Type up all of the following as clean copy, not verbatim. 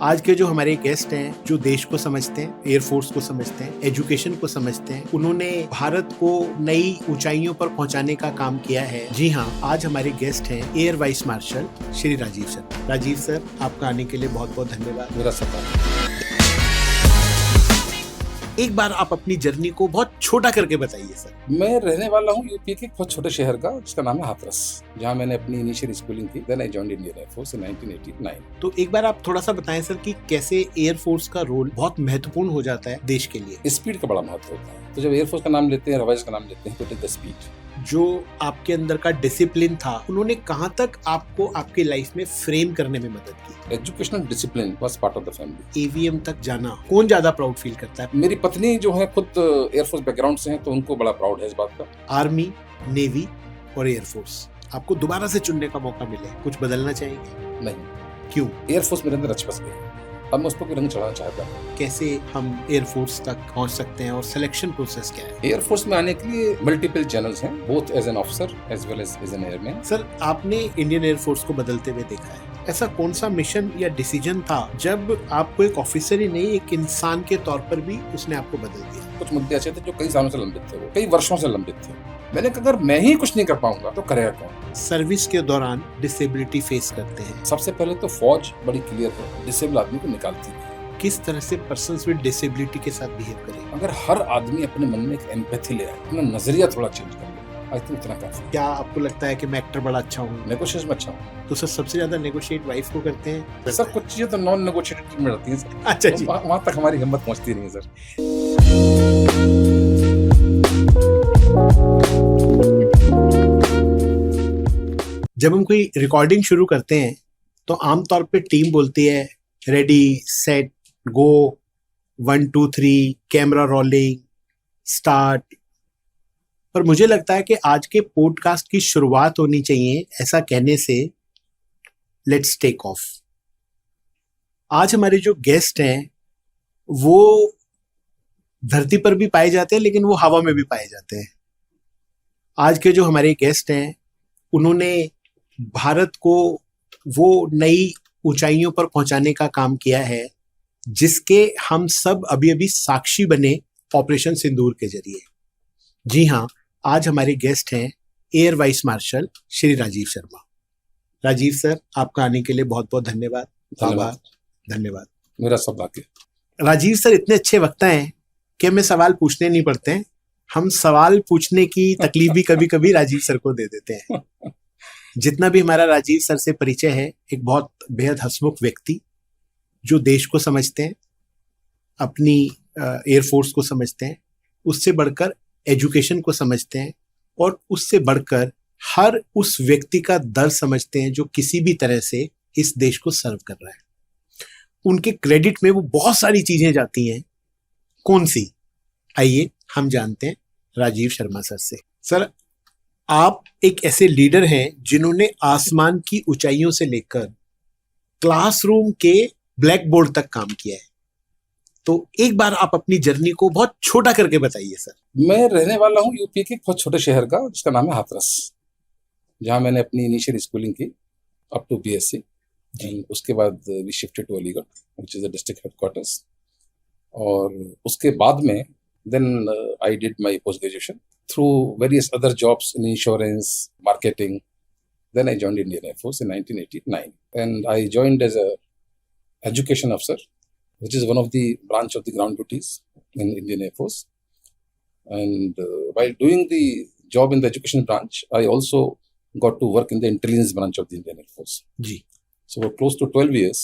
आज के जो हमारे गेस्ट हैं, जो देश को समझते हैं, एयरफोर्स को समझते हैं, एजुकेशन को समझते हैं, उन्होंने भारत को नई ऊंचाइयों पर पहुंचाने का काम किया है। जी हाँ, आज हमारे गेस्ट हैं air vice marshal Shri Rajiv sir. Rajiv sir, आपका आने के लिए बहुत बहुत धन्यवाद। मेरा सफर। एक बार आप अपनी जर्नी को बहुत छोटा करके बताइए सर। मैं रहने वाला हूँ यूपी के एक बहुत छोटे शहर का, जिसका नाम है हाथरस, जहाँ मैंने अपनी इनिशियल स्कूलिंग की। Then I joined Indian air force in 1989। तो एक बार आप थोड़ा सा बताएं सर कि कैसे एयरफोर्स का रोल बहुत महत्वपूर्ण हो जाता है देश के लिए। स्पीड का बड़ा महत्व होता है, तो जब एयरफोर्स का नाम लेते हैं, हवाई का नाम लेते हैं, तो इट इज द स्पीड। जो आपके अंदर का डिसिप्लिन था, उन्होंने कहाँ तक आपको आपके लाइफ में फ्रेम करने में मदद की? Educational discipline was part of the family. AVM तक जाना कौन ज्यादा प्राउड फील करता है? मेरी पत्नी जो है खुद एयरफोर्स बैकग्राउंड से हैं, तो उनको बड़ा प्राउड है इस बात का। आर्मी, नेवी और एयरफोर्स, आपको दोबारा से चुनने का मौका मिले, कुछ बदलना चाहेंगे? नहीं। क्यों? एयरफोर्स मेरे अंदर बस गई, अब मैं उस पर कोई रंग चढ़ाना चाहता हूँ। कैसे हम एयरफोर्स तक पहुंच सकते हैं और सिलेक्शन प्रोसेस क्या है? एयरफोर्स में आने के लिए मल्टीपल चैनल्स हैं, both as an officer as well as an airman. Sir, आपने इंडियन एयरफोर्स को बदलते हुए देखा है। ऐसा कौन सा मिशन या डिसीजन था जब आपको एक ऑफिसर ही नहीं, एक इंसान के तौर पर भी उसने आपको बदल दिया? कुछ मुद्दे ऐसे थे जो कई सालों से लंबित थे, वो कई वर्षों से लंबित थे। मैंने कहा, अगर मैं ही कुछ नहीं कर पाऊंगा तो करेगा कौन? सर्विस के दौरान डिसेबिलिटी फेस करते हैं। सबसे पहले तो फौज बड़ी क्लियर है, डिसेबल आदमी को निकालती है। किस तरह से पर्सन्स विद डिसेबिलिटी के साथ बिहेव करें? अगर हर आदमी अपने मन में एक एम्पैथी ले आए, अपना नजरिया थोड़ा चेंज कर ले, आई थिंक इतना काफी। क्या आपको लगता है कि मैं एक्टर बड़ा अच्छा हूँ? नेगोशिएशन में अच्छा हूँ। तो सर, सबसे ज्यादा नेगोशिएट वाइफ को करते हैं? सर, कुछ चीजें तो नॉन नेगोशिएटेड में रहती हैं सर। अच्छा जी। वहां तक हमारी हिम्मत पहुंचती नहीं है सर। जब हम कोई रिकॉर्डिंग शुरू करते हैं तो आमतौर पे टीम बोलती है ready set go, 1 2 3 camera rolling start. पर मुझे लगता है कि आज के पॉडकास्ट की शुरुआत होनी चाहिए ऐसा कहने से, लेट्स टेक ऑफ। आज हमारे जो गेस्ट हैं वो धरती पर भी पाए जाते हैं, लेकिन वो हवा में भी पाए जाते हैं। आज के जो हमारे गेस्ट हैं उन्होंने भारत को वो नई ऊंचाइयों पर पहुंचाने का काम किया है जिसके हम सब अभी अभी साक्षी बने ऑपरेशन सिंदूर के जरिए। जी हाँ, आज हमारे गेस्ट हैं air vice marshal Shri Rajiv Sharma. Rajiv sir, आपका आने के लिए बहुत बहुत धन्यवाद। धन्यवाद। मेरा सब भाग्य। राजीव सर इतने अच्छे वक्ता हैं कि हमें सवाल पूछने नहीं पड़ते हैं, हम सवाल पूछने की तकलीफ भी कभी कभी राजीव सर को दे देते हैं। जितना भी हमारा राजीव सर से परिचय है, एक बहुत बेहद हंसमुख व्यक्ति जो देश को समझते हैं, अपनी एयरफोर्स को समझते हैं, उससे बढ़कर एजुकेशन को समझते हैं और उससे बढ़कर हर उस व्यक्ति का दर्द समझते हैं जो किसी भी तरह से इस देश को सर्व कर रहा है। उनके क्रेडिट में वो बहुत सारी चीजें जाती हैं। कौन सी? आइए हम जानते हैं राजीव शर्मा सर से। सर, आप एक ऐसे लीडर हैं जिन्होंने आसमान की ऊंचाइयों से लेकर क्लासरूम के ब्लैक बोर्ड तक काम किया है। तो एक बार आप अपनी जर्नी को बहुत छोटा करके बताइए सर। मैं रहने वाला हूँ यूपी के एक बहुत छोटे शहर का, जिसका नाम है हाथरस, जहाँ मैंने अपनी इनिशियल स्कूलिंग की अप टू BSc। उसके बाद we shifted to Aligarh, which is the district headquarters. और उसके बाद में then I did my post graduation through various other jobs in insurance, marketing. Then I joined Indian Air Force in 1989, and I joined as a education officer, which is one of the branch of the ground duties in Indian Air Force. And while doing the job in the education branch, I also got to work in the intelligence branch of the Indian Air Force. जी. So for close to 12 years,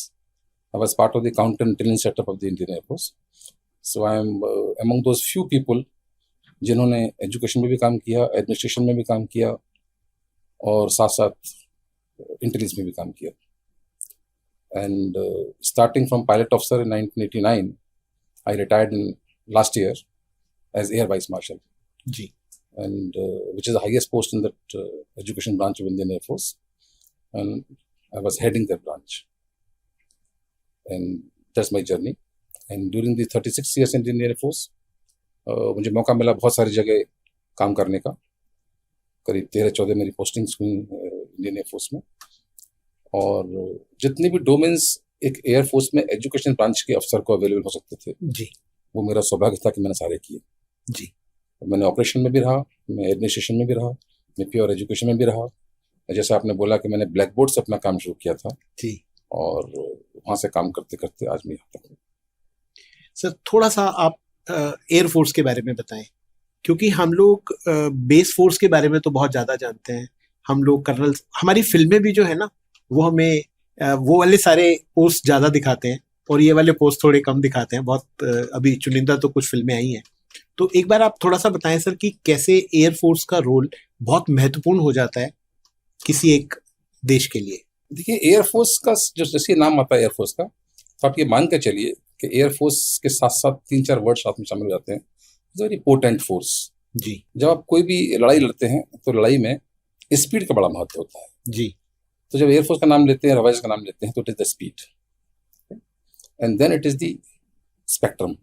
I was part of the counter intelligence setup of the Indian Air Force. So I am among those few people जिन्होंने education में भी काम किया, administration में भी काम किया और साथ साथ इंटेलिजेंस में भी काम किया। And starting from pilot officer in 1989, I retired in last year as air vice marshal जी, and which is the highest post in that education branch of Indian air force, and I was heading that branch, and that's my journey. And during the 36 years in Indian Air Force, मुझे मौका मिला बहुत सारी जगह काम करने का। करीब 13-14 मेरी पोस्टिंग्स हुई इंडियन एयरफोर्स में, और जितनी भी डोमेन्स एक एयरफोर्स में एजुकेशन ब्रांच के अफसर को अवेलेबल हो सकते थे, जी वो मेरा सौभाग्य था कि मैंने सारे किए। जी मैंने ऑपरेशन में भी रहा, मैं एडमिनिस्ट्रेशन में भी रहा, मैं प्योर एजुकेशन में भी रहा। जैसे आपने बोला कि मैंने ब्लैक बोर्ड से अपना काम शुरू किया था, जी। और वहाँ से काम करते करते आज मैं यहाँ तक हूँ। सर थोड़ा सा आप एयरफोर्स के बारे में बताएं, क्योंकि हम लोग बेस फोर्स के बारे में तो बहुत ज़्यादा जानते हैं। हम लोग कर्नल, हमारी फिल्में भी जो है ना वो हमें वो वाले सारे पोस्ट ज़्यादा दिखाते हैं और ये वाले पोस्ट थोड़े कम दिखाते हैं। बहुत अभी चुनिंदा तो कुछ फिल्में आई हैं। तो एक बार आप थोड़ा सा बताएं सर कि कैसे एयरफोर्स का रोल बहुत महत्वपूर्ण हो जाता है किसी एक देश के लिए। देखिए, एयरफोर्स का जो जैसे नाम आता है एयरफोर्स का, तो आप ये मान के चलिए कि एयरफोर्स के साथ साथ 3-4 वर्ड साथ में शामिल हो जाते हैं। Very potent force. जी जब आप कोई भी लड़ाई लड़ते हैं तो लड़ाई में स्पीड का बड़ा महत्व होता है। जी तो जब एयरफोर्स का नाम लेते हैं, हवाई का नाम लेते हैं, तो it is the speed, and then it is the spectrum,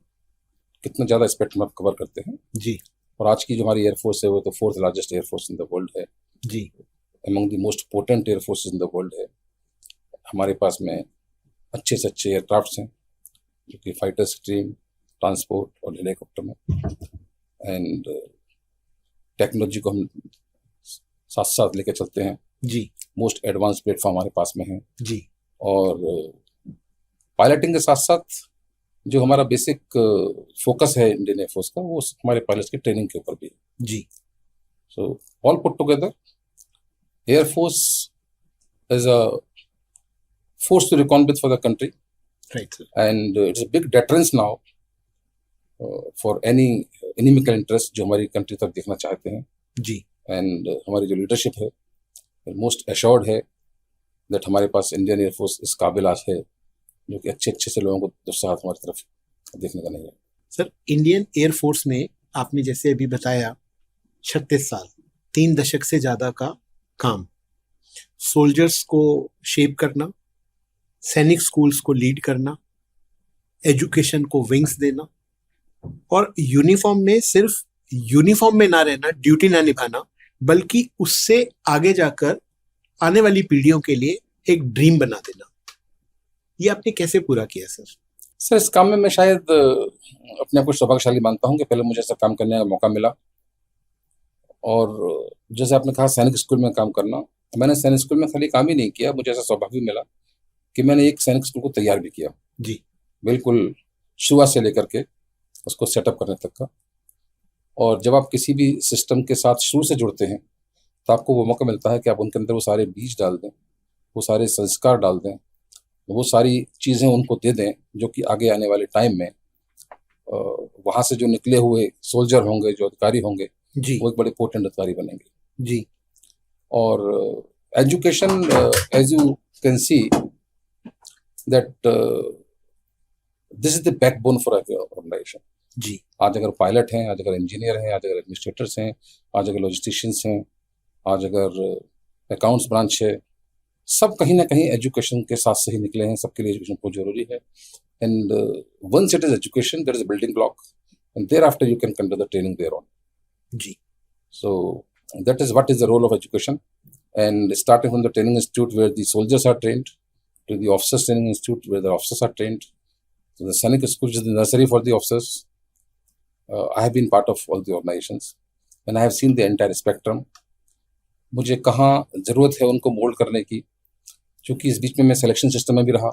कितना ज्यादा स्पेक्ट्रम आप कवर करते हैं। जी और आज की जो हमारी एयरफोर्स है वो तो 4th largest air force in the world है, जी among the most potent air forces in the world है। हमारे पास में अच्छे से अच्छे एयरक्राफ्ट्स हैं जो कि फाइटर, स्ट्रीम, ट्रांसपोर्ट और हेलीकॉप्टर में, एंड टेक्नोलॉजी को हम साथ साथ लेके चलते हैं। जी मोस्ट एडवांस प्लेटफॉर्म हमारे पास में है। जी और पायलटिंग के साथ साथ जो हमारा बेसिक फोकस है इंडियन एयरफोर्स का, वो हमारे पायलट्स की ट्रेनिंग के ऊपर भी है। जी so all put together air force is a force to reckon with for the country, right sir. and it's a big deterrence now for any inimical interest जो हमारी कंट्री तक देखना चाहते हैं। जी एंड हमारी जो लीडरशिप है मोस्ट एश्योर्ड है दैट हमारे पास इंडियन एयरफोर्स इस काबिल आज है जो कि अच्छे अच्छे से लोगों को दुस्साहत हमारी तरफ देखने का नहीं है। सर इंडियन एयरफोर्स में आपने जैसे अभी बताया 36 साल, 3 दशक से ज्यादा का काम, सोल्जर्स को शेप करना, सैनिक स्कूल्स को लीड करना, एजुकेशन को विंग्स देना, और यूनिफॉर्म में सिर्फ यूनिफॉर्म में ना रहना, ड्यूटी ना निभाना, बल्कि उससे आगे जाकर आने वाली पीढ़ियों के लिए एक ड्रीम बना देना। ये आपने कैसे पूरा किया सर? सर इस काम में मैं शायद अपने आप को सौभाग्यशाली मानता हूँ कि पहले मुझे ऐसा काम करने का मौका मिला। और जैसे आपने कहा सैनिक स्कूल में काम करना, मैंने सैनिक स्कूल में खाली काम ही नहीं किया, मुझे ऐसा सौभाग्य भी मिला कि मैंने एक सैनिक स्कूल को तैयार भी किया। जी बिल्कुल शुरुआत से लेकर के उसको सेटअप करने तक का। और जब आप किसी भी सिस्टम के साथ शुरू से जुड़ते हैं तो आपको वो मौका मिलता है कि आप उनके अंदर वो सारे बीज डाल दें, वो सारे संस्कार डाल दें, वो सारी चीज़ें उनको दे दें जो कि आगे आने वाले टाइम में वहाँ से जो निकले हुए सोल्जर होंगे, जो अधिकारी होंगे, जी वो एक बड़े पोटेंट अधिकारी बनेंगे। जी और education, as you can see that this is the backbone for organisation. जी आज अगर पायलट हैं, आज अगर इंजीनियर हैं, आज अगर एडमिनिस्ट्रेटर्स हैं, आज अगर लॉजिस्टिशियंस हैं, आज अगर अकाउंट्स ब्रांच है, सब कहीं ना कहीं एजुकेशन के साथ से ही निकले हैं। सबके लिए एजुकेशन बहुत जरूरी है। And once it is education, there is a building block, and thereafter you can conduct the training thereon. जी So that is what is the role of education, and starting from the training institute where the soldiers are trained, to the officers training institute where the officers are trained, to the Sainik school which is the nursery for the officers. I have been part of all the organizations and I have seen the entire spectrum. मुझे कहाँ ज़रूरत है उनको mould करने की, क्योंकि इस बीच में मैं सिलेक्शन सिस्टम में भी रहा,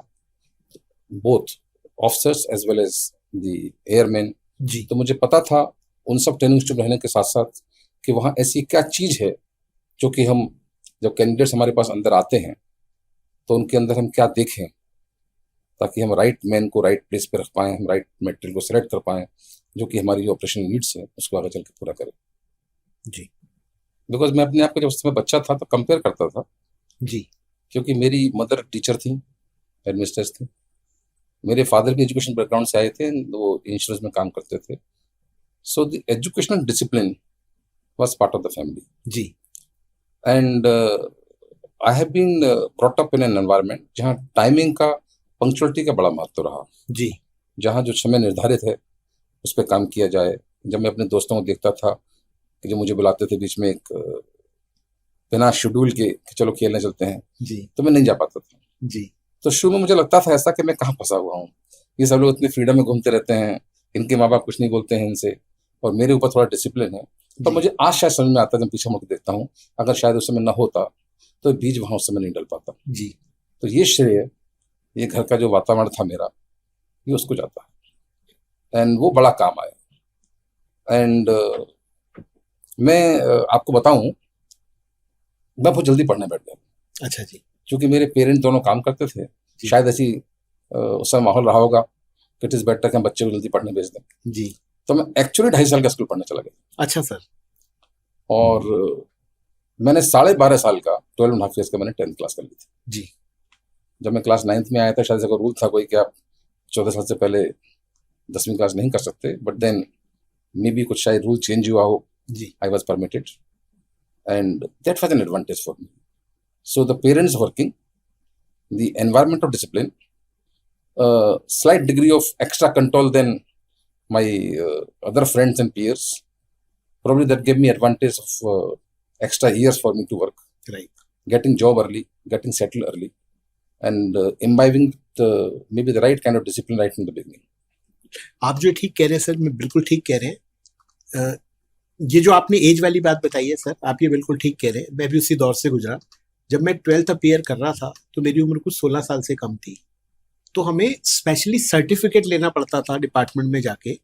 both officers as well as the airman. जी तो मुझे पता था उन सब ट्रेनिंग इंस्टीट्यूट रहने के साथ साथ कि वहाँ ऐसी क्या चीज़ है जो कि हम जब कैंडिडेट्स हमारे पास अंदर आते हैं तो उनके अंदर हम क्या देखें, ताकि हम राइट मैन को राइट प्लेस पे रख पाएँ, हम राइट मटेरियल को सेलेक्ट कर पाएँ जो कि हमारी जो ऑपरेशन नीड्स है उसको आगे चल के पूरा करें। जी बिकॉज मैं अपने आप को जब उस समय बच्चा था तो कंपेयर करता था, जी क्योंकि मेरी मदर टीचर थी, एडमिनिस्ट्रेटर थी, मेरे फादर भी एजुकेशन बैकग्राउंड से आए थे, वो इंश्योरेंस में काम करते थे। So the educational discipline was part of the family. जी And I have been brought up in an environment जहाँ टाइमिंग का, पंक्चुअलिटी का बड़ा महत्व रहा। जी जहाँ जो समय निर्धारित है उस पर काम किया जाए। जब मैं अपने दोस्तों को देखता था कि जो मुझे बुलाते थे बीच में एक बिना शेड्यूल के कि चलो खेलने चलते हैं, जी तो मैं नहीं जा पाता था। जी तो शुरू में मुझे लगता था ऐसा कि मैं कहाँ फंसा हुआ हूँ, ये सब लोग इतनी फ्रीडम में घूमते रहते हैं, इनके माँ बाप कुछ नहीं बोलते हैं इनसे, और मेरे ऊपर थोड़ा डिसिप्लिन है। तो जी। मुझे आज शायद समझ में आता है, जब पीछे मुड़ के देखता हूँ, अगर शायद उस समय न होता तो बीज वहां उस समय नहीं डल पाता। जी। तो ये श्रेय, ये घर का जो वातावरण था मेरा, ये उसको जाता है, एंड वो बड़ा काम आया। एंड मैं आपको बताऊं, मैं बहुत जल्दी पढ़ने बैठ गया, अच्छा जी। क्योंकि मेरे पेरेंट्स दोनों काम करते थे। जी। शायद ऐसी उस समय माहौल रहा होगा कि इट इज बेटर कि हम बच्चे को जल्दी पढ़ने भेज दें। जी। तो मैं एक्चुअली 2.5 साल का स्कूल पढ़ने चला गया, अच्छा सर। और मैंने 12.5 साल का, 12.5 years का मैंने 10th क्लास कर ली थी। जी। जब मैं क्लास 9th में आया था, शायद ऐसा रूल था कोई कि आप 14 साल से पहले 10वीं क्लास नहीं कर सकते, बट देन मे बी कुछ शायद रूल चेंज हुआ हो, जी। I was permitted, and that was an advantage for me. So the parents working, the environment of discipline, slight degree of extra control than my other friends and peers, probably that gave me advantage of extra years for me to work. Right. Getting job early, getting settled early, and imbibing maybe the right kind of discipline right from the beginning. आप जो ठीक कह रहे हैं sir, मैं बिल्कुल ठीक कह रहे हैं। ये जो आपने एज वाली बात बताई है सर, आप ये बिल्कुल ठीक कह रहे हैं। मैं भी उसी दौर से गुजरा। जब मैं 12th अपीयर कर रहा था तो मेरी उम्र कुछ 16 साल से कम थी, तो हमें स्पेशली सर्टिफिकेट लेना पड़ता था डिपार्टमेंट में जाके,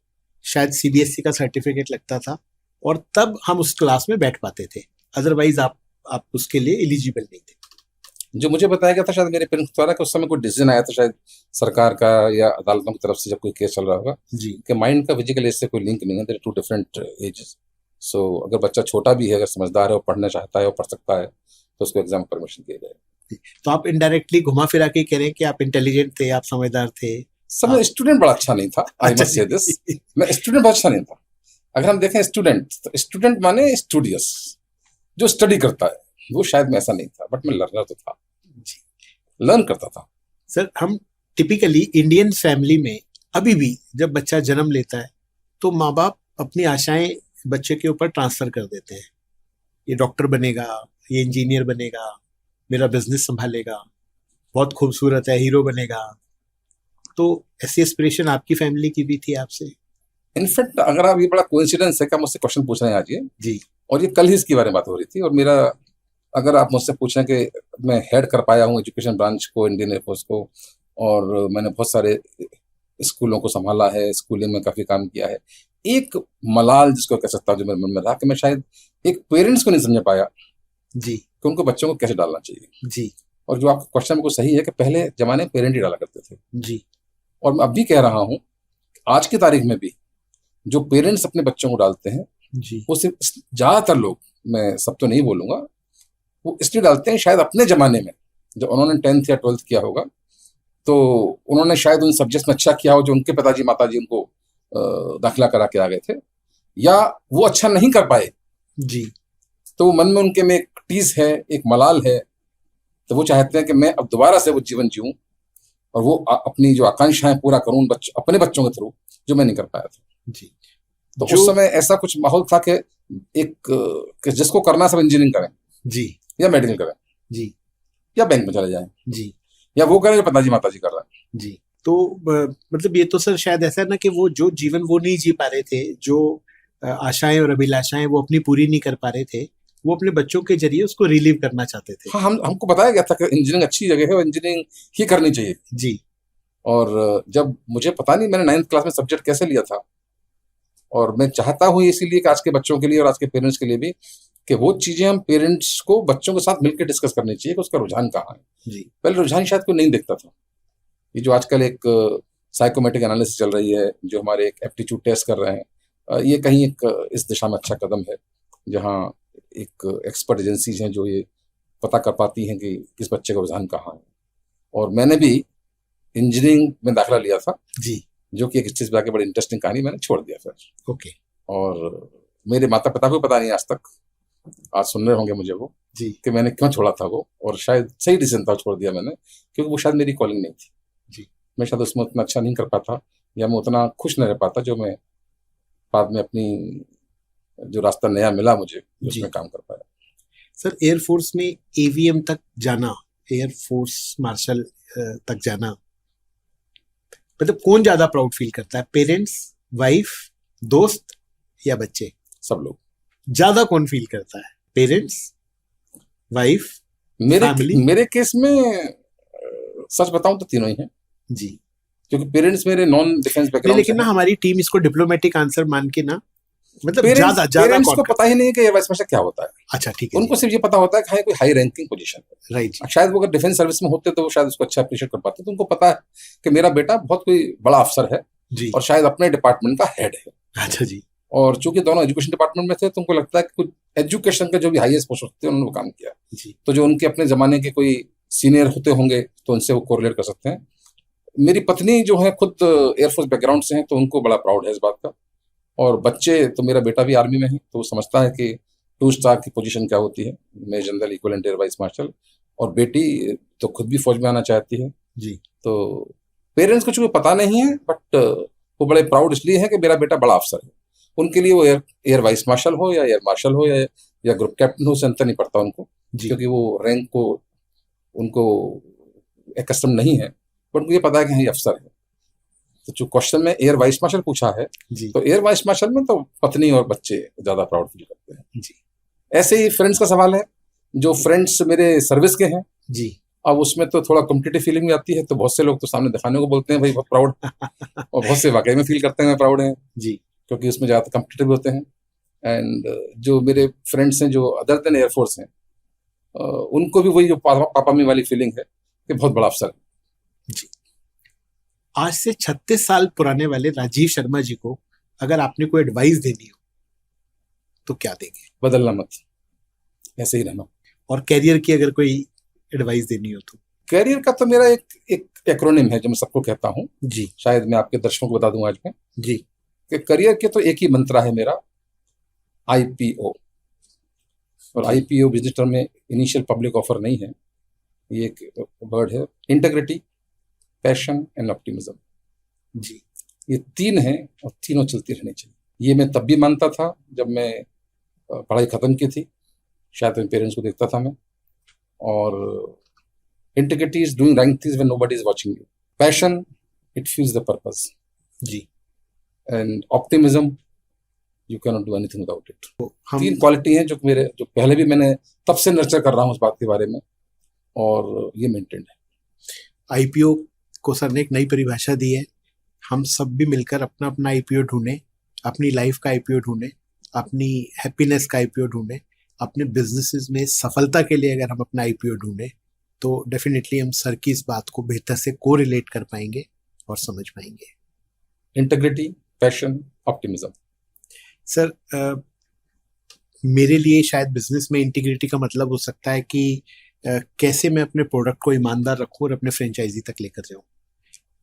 शायद सीबीएसई का सर्टिफिकेट लगता था, और तब हम उस क्लास में बैठ पाते थे, अदरवाइज आप उसके लिए एलिजिबल नहीं थे। जो मुझे बताया गया था शायद मेरे पेरेंट्स द्वारा कि उस समय कोई डिसीजन आया था शायद सरकार का या अदालतों की तरफ से, जब कोई केस चल रहा होगा, जी। कि माइंड का फिजिकल एज से कोई लिंक नहीं है, देयर आर 2 डिफरेंट एजेस। सो अगर बच्चा छोटा भी है, अगर समझदार है और पढ़ना चाहता है और पढ़ सकता है, तो उसको एग्जाम परमिशन दिया जाए। तो आप इनडायरेक्टली घुमा फिरा के कह रहे हैं कि आप इंटेलिजेंट थे, आप समझदार थे। समय स्टूडेंट बड़ा अच्छा नहीं था, आई मस्ट से दिस, मैं स्टूडेंट बहुत अच्छा नहीं था। अगर हम देखें स्टूडेंट, तो स्टूडेंट माने स्टूडियस, जो स्टडी करता है, वो शायद मैं ऐसा नहीं था, बट मैं लर्नर तो था, लर्न करता था। सर, हम टिपिकली इंडियन फैमिली में अभी भी जब बच्चा जन्म लेता है तो माँ बाप अपनी आशाएं बच्चे के ऊपर ट्रांसफर कर देते हैं। ये डॉक्टर बनेगा, ये इंजीनियर बनेगा, मेरा बिजनेस संभालेगा, बहुत खूबसूरत है, हीरो बनेगा। तो ऐसी एस्पिरेशन आपकी फैमिली की भी थी आपसे? इनफैक्ट अगर आप, ये बड़ा कोइंसिडेंस है कि आप मुझसे क्वेश्चन पूछ रहे हैं आज ये जी। और ये कल ही इसके बारे में बात हो रही थी। और मेरा, अगर आप मुझसे पूछें कि मैं हेड कर पाया हूँ एजुकेशन ब्रांच को, इंडियन एयरफोर्स को, और मैंने बहुत सारे स्कूलों को संभाला है, स्कूलिंग में काफी काम किया है, एक मलाल जिसको कह सकता हूँ जो मेरे मन में रहा, कि मैं शायद एक पेरेंट्स को नहीं समझ पाया जी। कि उनको बच्चों को कैसे डालना चाहिए। जी। और जो आपका क्वेश्चन बिल्कुल सही है कि पहले जमाने में पेरेंट ही डाला करते थे, जी। और मैं अब भी कह रहा हूँ, आज की तारीख में भी जो पेरेंट्स अपने बच्चों को डालते हैं, जी। वो सिर्फ ज्यादातर लोग, मैं सब तो नहीं बोलूंगा, वो इसलिए डालते हैं शायद अपने जमाने में जब उन्होंने 10th या 12th किया होगा, तो उन्होंने शायद उन सब्जेक्ट्स में अच्छा किया हो जो उनके पिताजी माताजी उनको दाखिला करा के आ गए थे, या वो अच्छा नहीं कर पाए। जी। तो मन में उनके में एक टीस है, एक मलाल है, तो वो चाहते हैं कि मैं अब दोबारा से वो जीवन जीऊं और वो अपनी जो आकांक्षाएं पूरा करूं अपने बच्चों के थ्रू, जो मैं नहीं कर पाया था। जी। तो उस समय ऐसा कुछ माहौल था कि कि जिसको करना सब इंजीनियरिंग करें, जी, या मेडिकल करें, जी, या बैंक में चले जाएं, जी, या वो करें जो पिताजी माताजी कर रहे हैं। जी। तो मतलब ये तो सर शायद ऐसा है ना कि वो जो जीवन वो नहीं जी पा रहे थे, जो आशाएं और अभिलाषाएं वो अपनी पूरी नहीं कर पा रहे थे, वो अपने बच्चों के जरिए उसको रिलीव करना चाहते थे। हाँ, हमको बताया गया था कि इंजीनियरिंग अच्छी जगह है और इंजीनियरिंग ही करनी चाहिए। जी। और जब मुझे पता नहीं मैंने 9th क्लास में सब्जेक्ट कैसे लिया था, और मैं चाहता हूँ इसीलिए कि आज के बच्चों के लिए और आज के पेरेंट्स के लिए भी, कि वो चीजें हम पेरेंट्स को बच्चों के साथ मिलकर डिस्कस करनी चाहिए कि उसका रुझान कहाँ है। जी। पहले रुझान शायद कोई नहीं देखता था। ये जो आजकल एक साइकोमेट्रिक एनालिसिस चल रही है, जो हमारे एक एप्टीट्यूड टेस्ट कर रहे हैं, ये कहीं एक इस दिशा में अच्छा कदम है, जहाँ एक एक्सपर्ट एजेंसीज हैं जो ये पता कर पाती हैं कि किस बच्चे का रुझान कहाँ है। और मैंने भी इंजीनियरिंग में दाखिला लिया था, जी, जो कि एक चीज जाके बड़ी इंटरेस्टिंग कहानी, मैंने छोड़ दिया फिर। ओके। और मेरे माता पिता को पता नहीं आज तक, आज सुन रहे होंगे मुझे वो, जी। कि मैंने क्यों छोड़ा था वो, और शायद सही डिसीजन था छोड़ दिया मैंने, क्योंकि वो शायद मेरी कॉलिंग नहीं थी। जी। मैं शायद उसमें उतना अच्छा नहीं कर पाता, या मैं उतना खुश नहीं रह पाता जो मैं बाद में अपनी जो रास्ता नया मिला मुझे, उसमें काम कर पाया। सर, एयरफोर्स में एवीएम तक जाना एयर फोर्स मार्शल तक जाना, मतलब कौन ज्यादा प्राउड फील करता है, पेरेंट्स, वाइफ, दोस्त या बच्चे? सब लोग। ज्यादा कौन फील करता है, पेरेंट्स, वाइफ, फैमिली? मेरे केस में सच बताऊं तो तीनों ही हैं, जी। क्योंकि पेरेंट्स मेरे नॉन डिफेंस नहीं, बैकग्राउंड लेकिन ना हमारी टीम इसको डिप्लोमेटिक आंसर मान के ना, मतलब पेरेंट्स ज्यादा ज्यादा पेरेंट्स कौन को करता पता ही नहीं है कि एयर वाइस मार्शल क्या होता है। है? अच्छा, ठीक है उनको सिर्फ ये पता होता है कि हाँ, कोई हाई रैंकिंग पोजीशन है। राइट जी। शायद वो अगर डिफेंस सर्विस में होते तो वो शायद उसको अच्छा अप्रिशिएट कर पाते। तो उनको पता है कि मेरा बेटा बहुत कोई बड़ा अफसर है जी। और शायद अपने डिपार्टमेंट का हेड है। अच्छा जी। और चूंकि दोनों एजुकेशन डिपार्टमेंट में थे तो उनको लगता है कि कुछ एजुकेशन का जो भी हाईएस्ट पोस्ट होते हैं उन्होंने वो काम किया जी। तो जो उनके अपने जमाने के कोई सीनियर होते होंगे तो उनसे वो कोरिलेट कर सकते हैं। मेरी पत्नी जो है खुद एयरफोर्स बैकग्राउंड से हैं तो उनको बड़ा प्राउड है इस बात का। और बच्चे तो, मेरा बेटा भी आर्मी में है तो वो समझता है कि 2 स्टार की पोजीशन क्या होती है, major general equivalent air vice marshal. और बेटी तो खुद भी फौज में आना चाहती है। जी। तो पेरेंट्स को चूंकि पता नहीं है, बट वो बड़े प्राउड इसलिए है कि मेरा बेटा बड़ा अफसर है। उनके लिए वो एयर वाइस मार्शल हो या एयर मार्शल हो या ग्रुप कैप्टन हो, उससे अंतर नहीं पड़ता उनको, क्योंकि वो रैंक को उनको कस्टम नहीं है, बट उनको ये पता है कि हाँ ये अफसर है। तो जो क्वेश्चन में एयर वाइस मार्शल पूछा है जी। तो एयर वाइस मार्शल में तो पत्नी और बच्चे ज्यादा प्राउड फील करते हैं जी। ऐसे ही फ्रेंड्स का सवाल है, जो फ्रेंड्स मेरे सर्विस के हैं जी। अब उसमें तो थोड़ा कॉम्पिटिटिव फीलिंग भी आती है, तो बहुत से लोग तो सामने दिखाने को बोलते हैं भाई बहुत प्राउड और बहुत से वाकई में फील करते हैं प्राउड है जी। क्योंकि उसमें ज्यादा कॉम्पिटिटिव होते हैं। एंड जो मेरे फ्रेंड्स हैं जो अदर देन एयरफोर्स हैं उनको भी वही जो पापा में वाली फीलिंग है कि बहुत बड़ा अफसर है। जी। आज से 36 साल पुराने वाले राजीव शर्मा जी को अगर आपने कोई एडवाइस देनी हो तो क्या देंगे? बदलना मत, ऐसे ही रहना। और कैरियर की अगर कोई एडवाइस देनी हो तो? कैरियर का तो मेरा एक एक्रोनिम है जो मैं सबको कहता हूँ जी। शायद मैं आपके दर्शकों को बता दूं आज में जी। कि करियर के तो एक ही मंत्र है मेरा, IPO। और IPO बिजनेस टर्म में इनिशियल पब्लिक ऑफर नहीं है, ये एक वर्ड है। इंटीग्रिटी, पैशन एंड ऑप्टिमिज्म, जी। ये 3 हैं और तीनों चलती रहनी चाहिए। ये मैं तब भी मानता था जब मैं पढ़ाई खत्म की थी, शायद मेरे पेरेंट्स को देखता था मैं। और integrity is doing right things when nobody is watching you. Passion, it feels the purpose. जी। And optimism, you can not do anything without it. हम 3 क्वालिटी हैं जो पहले भी मैंने तब से नर्चर कर रहा हूँ इस बात के बारे में, और ये मेंटेन है। IPO को सर ने एक नई परिभाषा दी है। हम सब भी मिलकर अपना अपना IPO ढूंढें, अपनी लाइफ का IPO ढूंढें, अपनी हैप्पीनेस का IPO ढूंढें, अपने बिजनेसेस में सफलता के लिए अगर हम अपना IPO ढूंढें तो डेफिनेटली हम सर की इस बात को बेहतर से कोरिलेट कर पाएंगे और समझ पाएंगे। Integrity, passion, optimism. सर मेरे लिए शायद बिजनेस में इंटीग्रिटी का मतलब हो सकता है कि कैसे मैं अपने प्रोडक्ट को ईमानदार रखूं और अपने फ्रेंचाइजी तक लेकर जाऊं।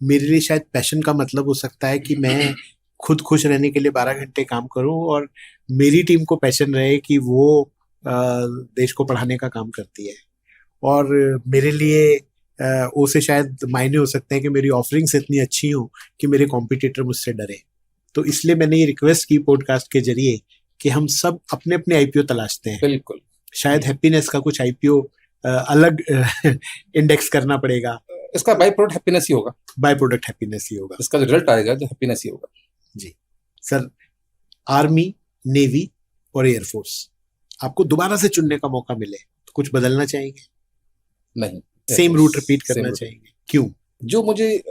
मेरे लिए शायद पैशन का मतलब हो सकता है कि मैं खुद खुश रहने के लिए 12 घंटे काम करूं और मेरी टीम को पैशन रहे कि वो देश को पढ़ाने का काम करती है। और मेरे लिए ओ से शायद मायने हो सकते हैं कि मेरी ऑफरिंग्स इतनी अच्छी हो कि मेरे कॉम्पिटिटर मुझसे डरे। तो इसलिए मैंने ये रिक्वेस्ट की पॉडकास्ट के जरिए कि हम सब अपने अपने IPO तलाशते हैं। बिल्कुल। शायद हैप्पीनेस का कुछ IPO अलग इंडेक्स करना पड़ेगा। इसका बाई प्रोडक्ट हैप्पीनेस ही होगा। बाय प्रोडक्ट हैप्पीनेस ही होगा। इसका जो रिजल्ट आएगा जो हैप्पीनेस ही होगा। जी। सर, आर्मी, नेवी और एयरफोर्स आपको दोबारा से चुनने का मौका मिले तो कुछ बदलना चाहेंगे? नहीं, सेम रूट रिपीट करना चाहेंगे? क्यों? जो मुझे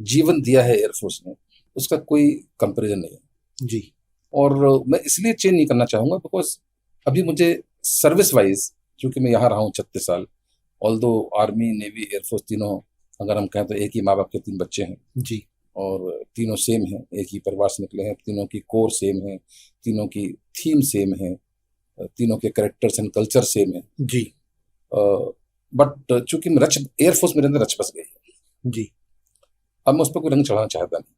जीवन दिया है एयरफोर्स ने उसका कोई कंपैरिजन नहीं है जी। और मैं इसलिए चेंज नहीं करना चाहूंगा बिकॉज अभी मुझे सर्विस वाइज, क्योंकि मैं यहाँ रहा हूँ 36 साल, ऑल्दो आर्मी, नेवी, एयरफोर्स तीनों अगर हम कहें तो एक ही माँ बाप के 3 बच्चे हैं जी। और तीनों सेम हैं, एक ही परिवार से निकले हैं, तीनों की कोर सेम है, तीनों की थीम सेम है, तीनों के कैरेक्टर्स एंड कल्चर सेम है जी। बट चूंकि मैं एयरफोर्स मेरे अंदर रच बस गई है जी। अब मैं उस पर कोई रंग चढ़ाना चाहता नहीं।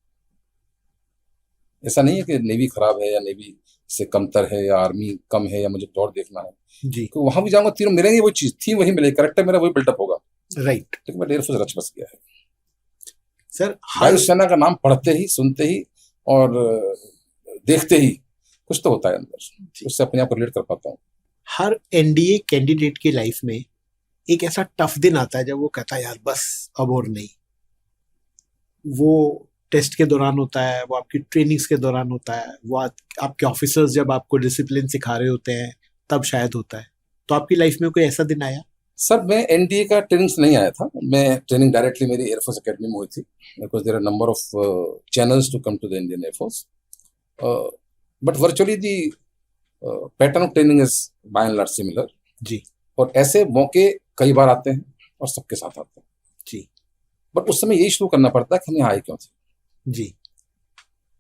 ऐसा नहीं है कि नेवी खराब है या नेवी से कमतर है या आर्मी कम है या मुझे और देखना है जी। तो वहां भी जाऊंगा, तीनों मिलेंगे, वो चीज थी वही मिलेगी, कैरेक्टर मेरा वही बिल्डअप होगा। राइट। लेकिन मैं एयरफोर्स रच बस गया है सर, वायुसेना का नाम पढ़ते ही, सुनते ही और देखते ही कुछ तो होता है अंदर, उससे अपने आप को रिलेट कर पाता हूँ। हर NDA कैंडिडेट की लाइफ में एक ऐसा टफ दिन आता है जब वो कहता है यार बस अब और नहीं। वो टेस्ट के दौरान होता है, वो आपकी ट्रेनिंग्स के दौरान होता है, वो आपके ऑफिसर्स जब आपको डिसिप्लिन सिखा रहे होते हैं तब शायद होता है। तो आपकी लाइफ में कोई ऐसा दिन आया? सर मैं एनडीए का ट्रेनिंग से नहीं आया था, मैं ट्रेनिंग डायरेक्टली मेरी एयरफोर्स एकेडमी में हुई थी, because there are number of channels to come to the Indian air force, but virtually the pattern of training is by and large similar जी और ऐसे मौके कई बार आते हैं और सबके साथ आते हैं जी बट उस समय यही शुरू करना पड़ता है कि हम यहाँ आए क्यों थे। जी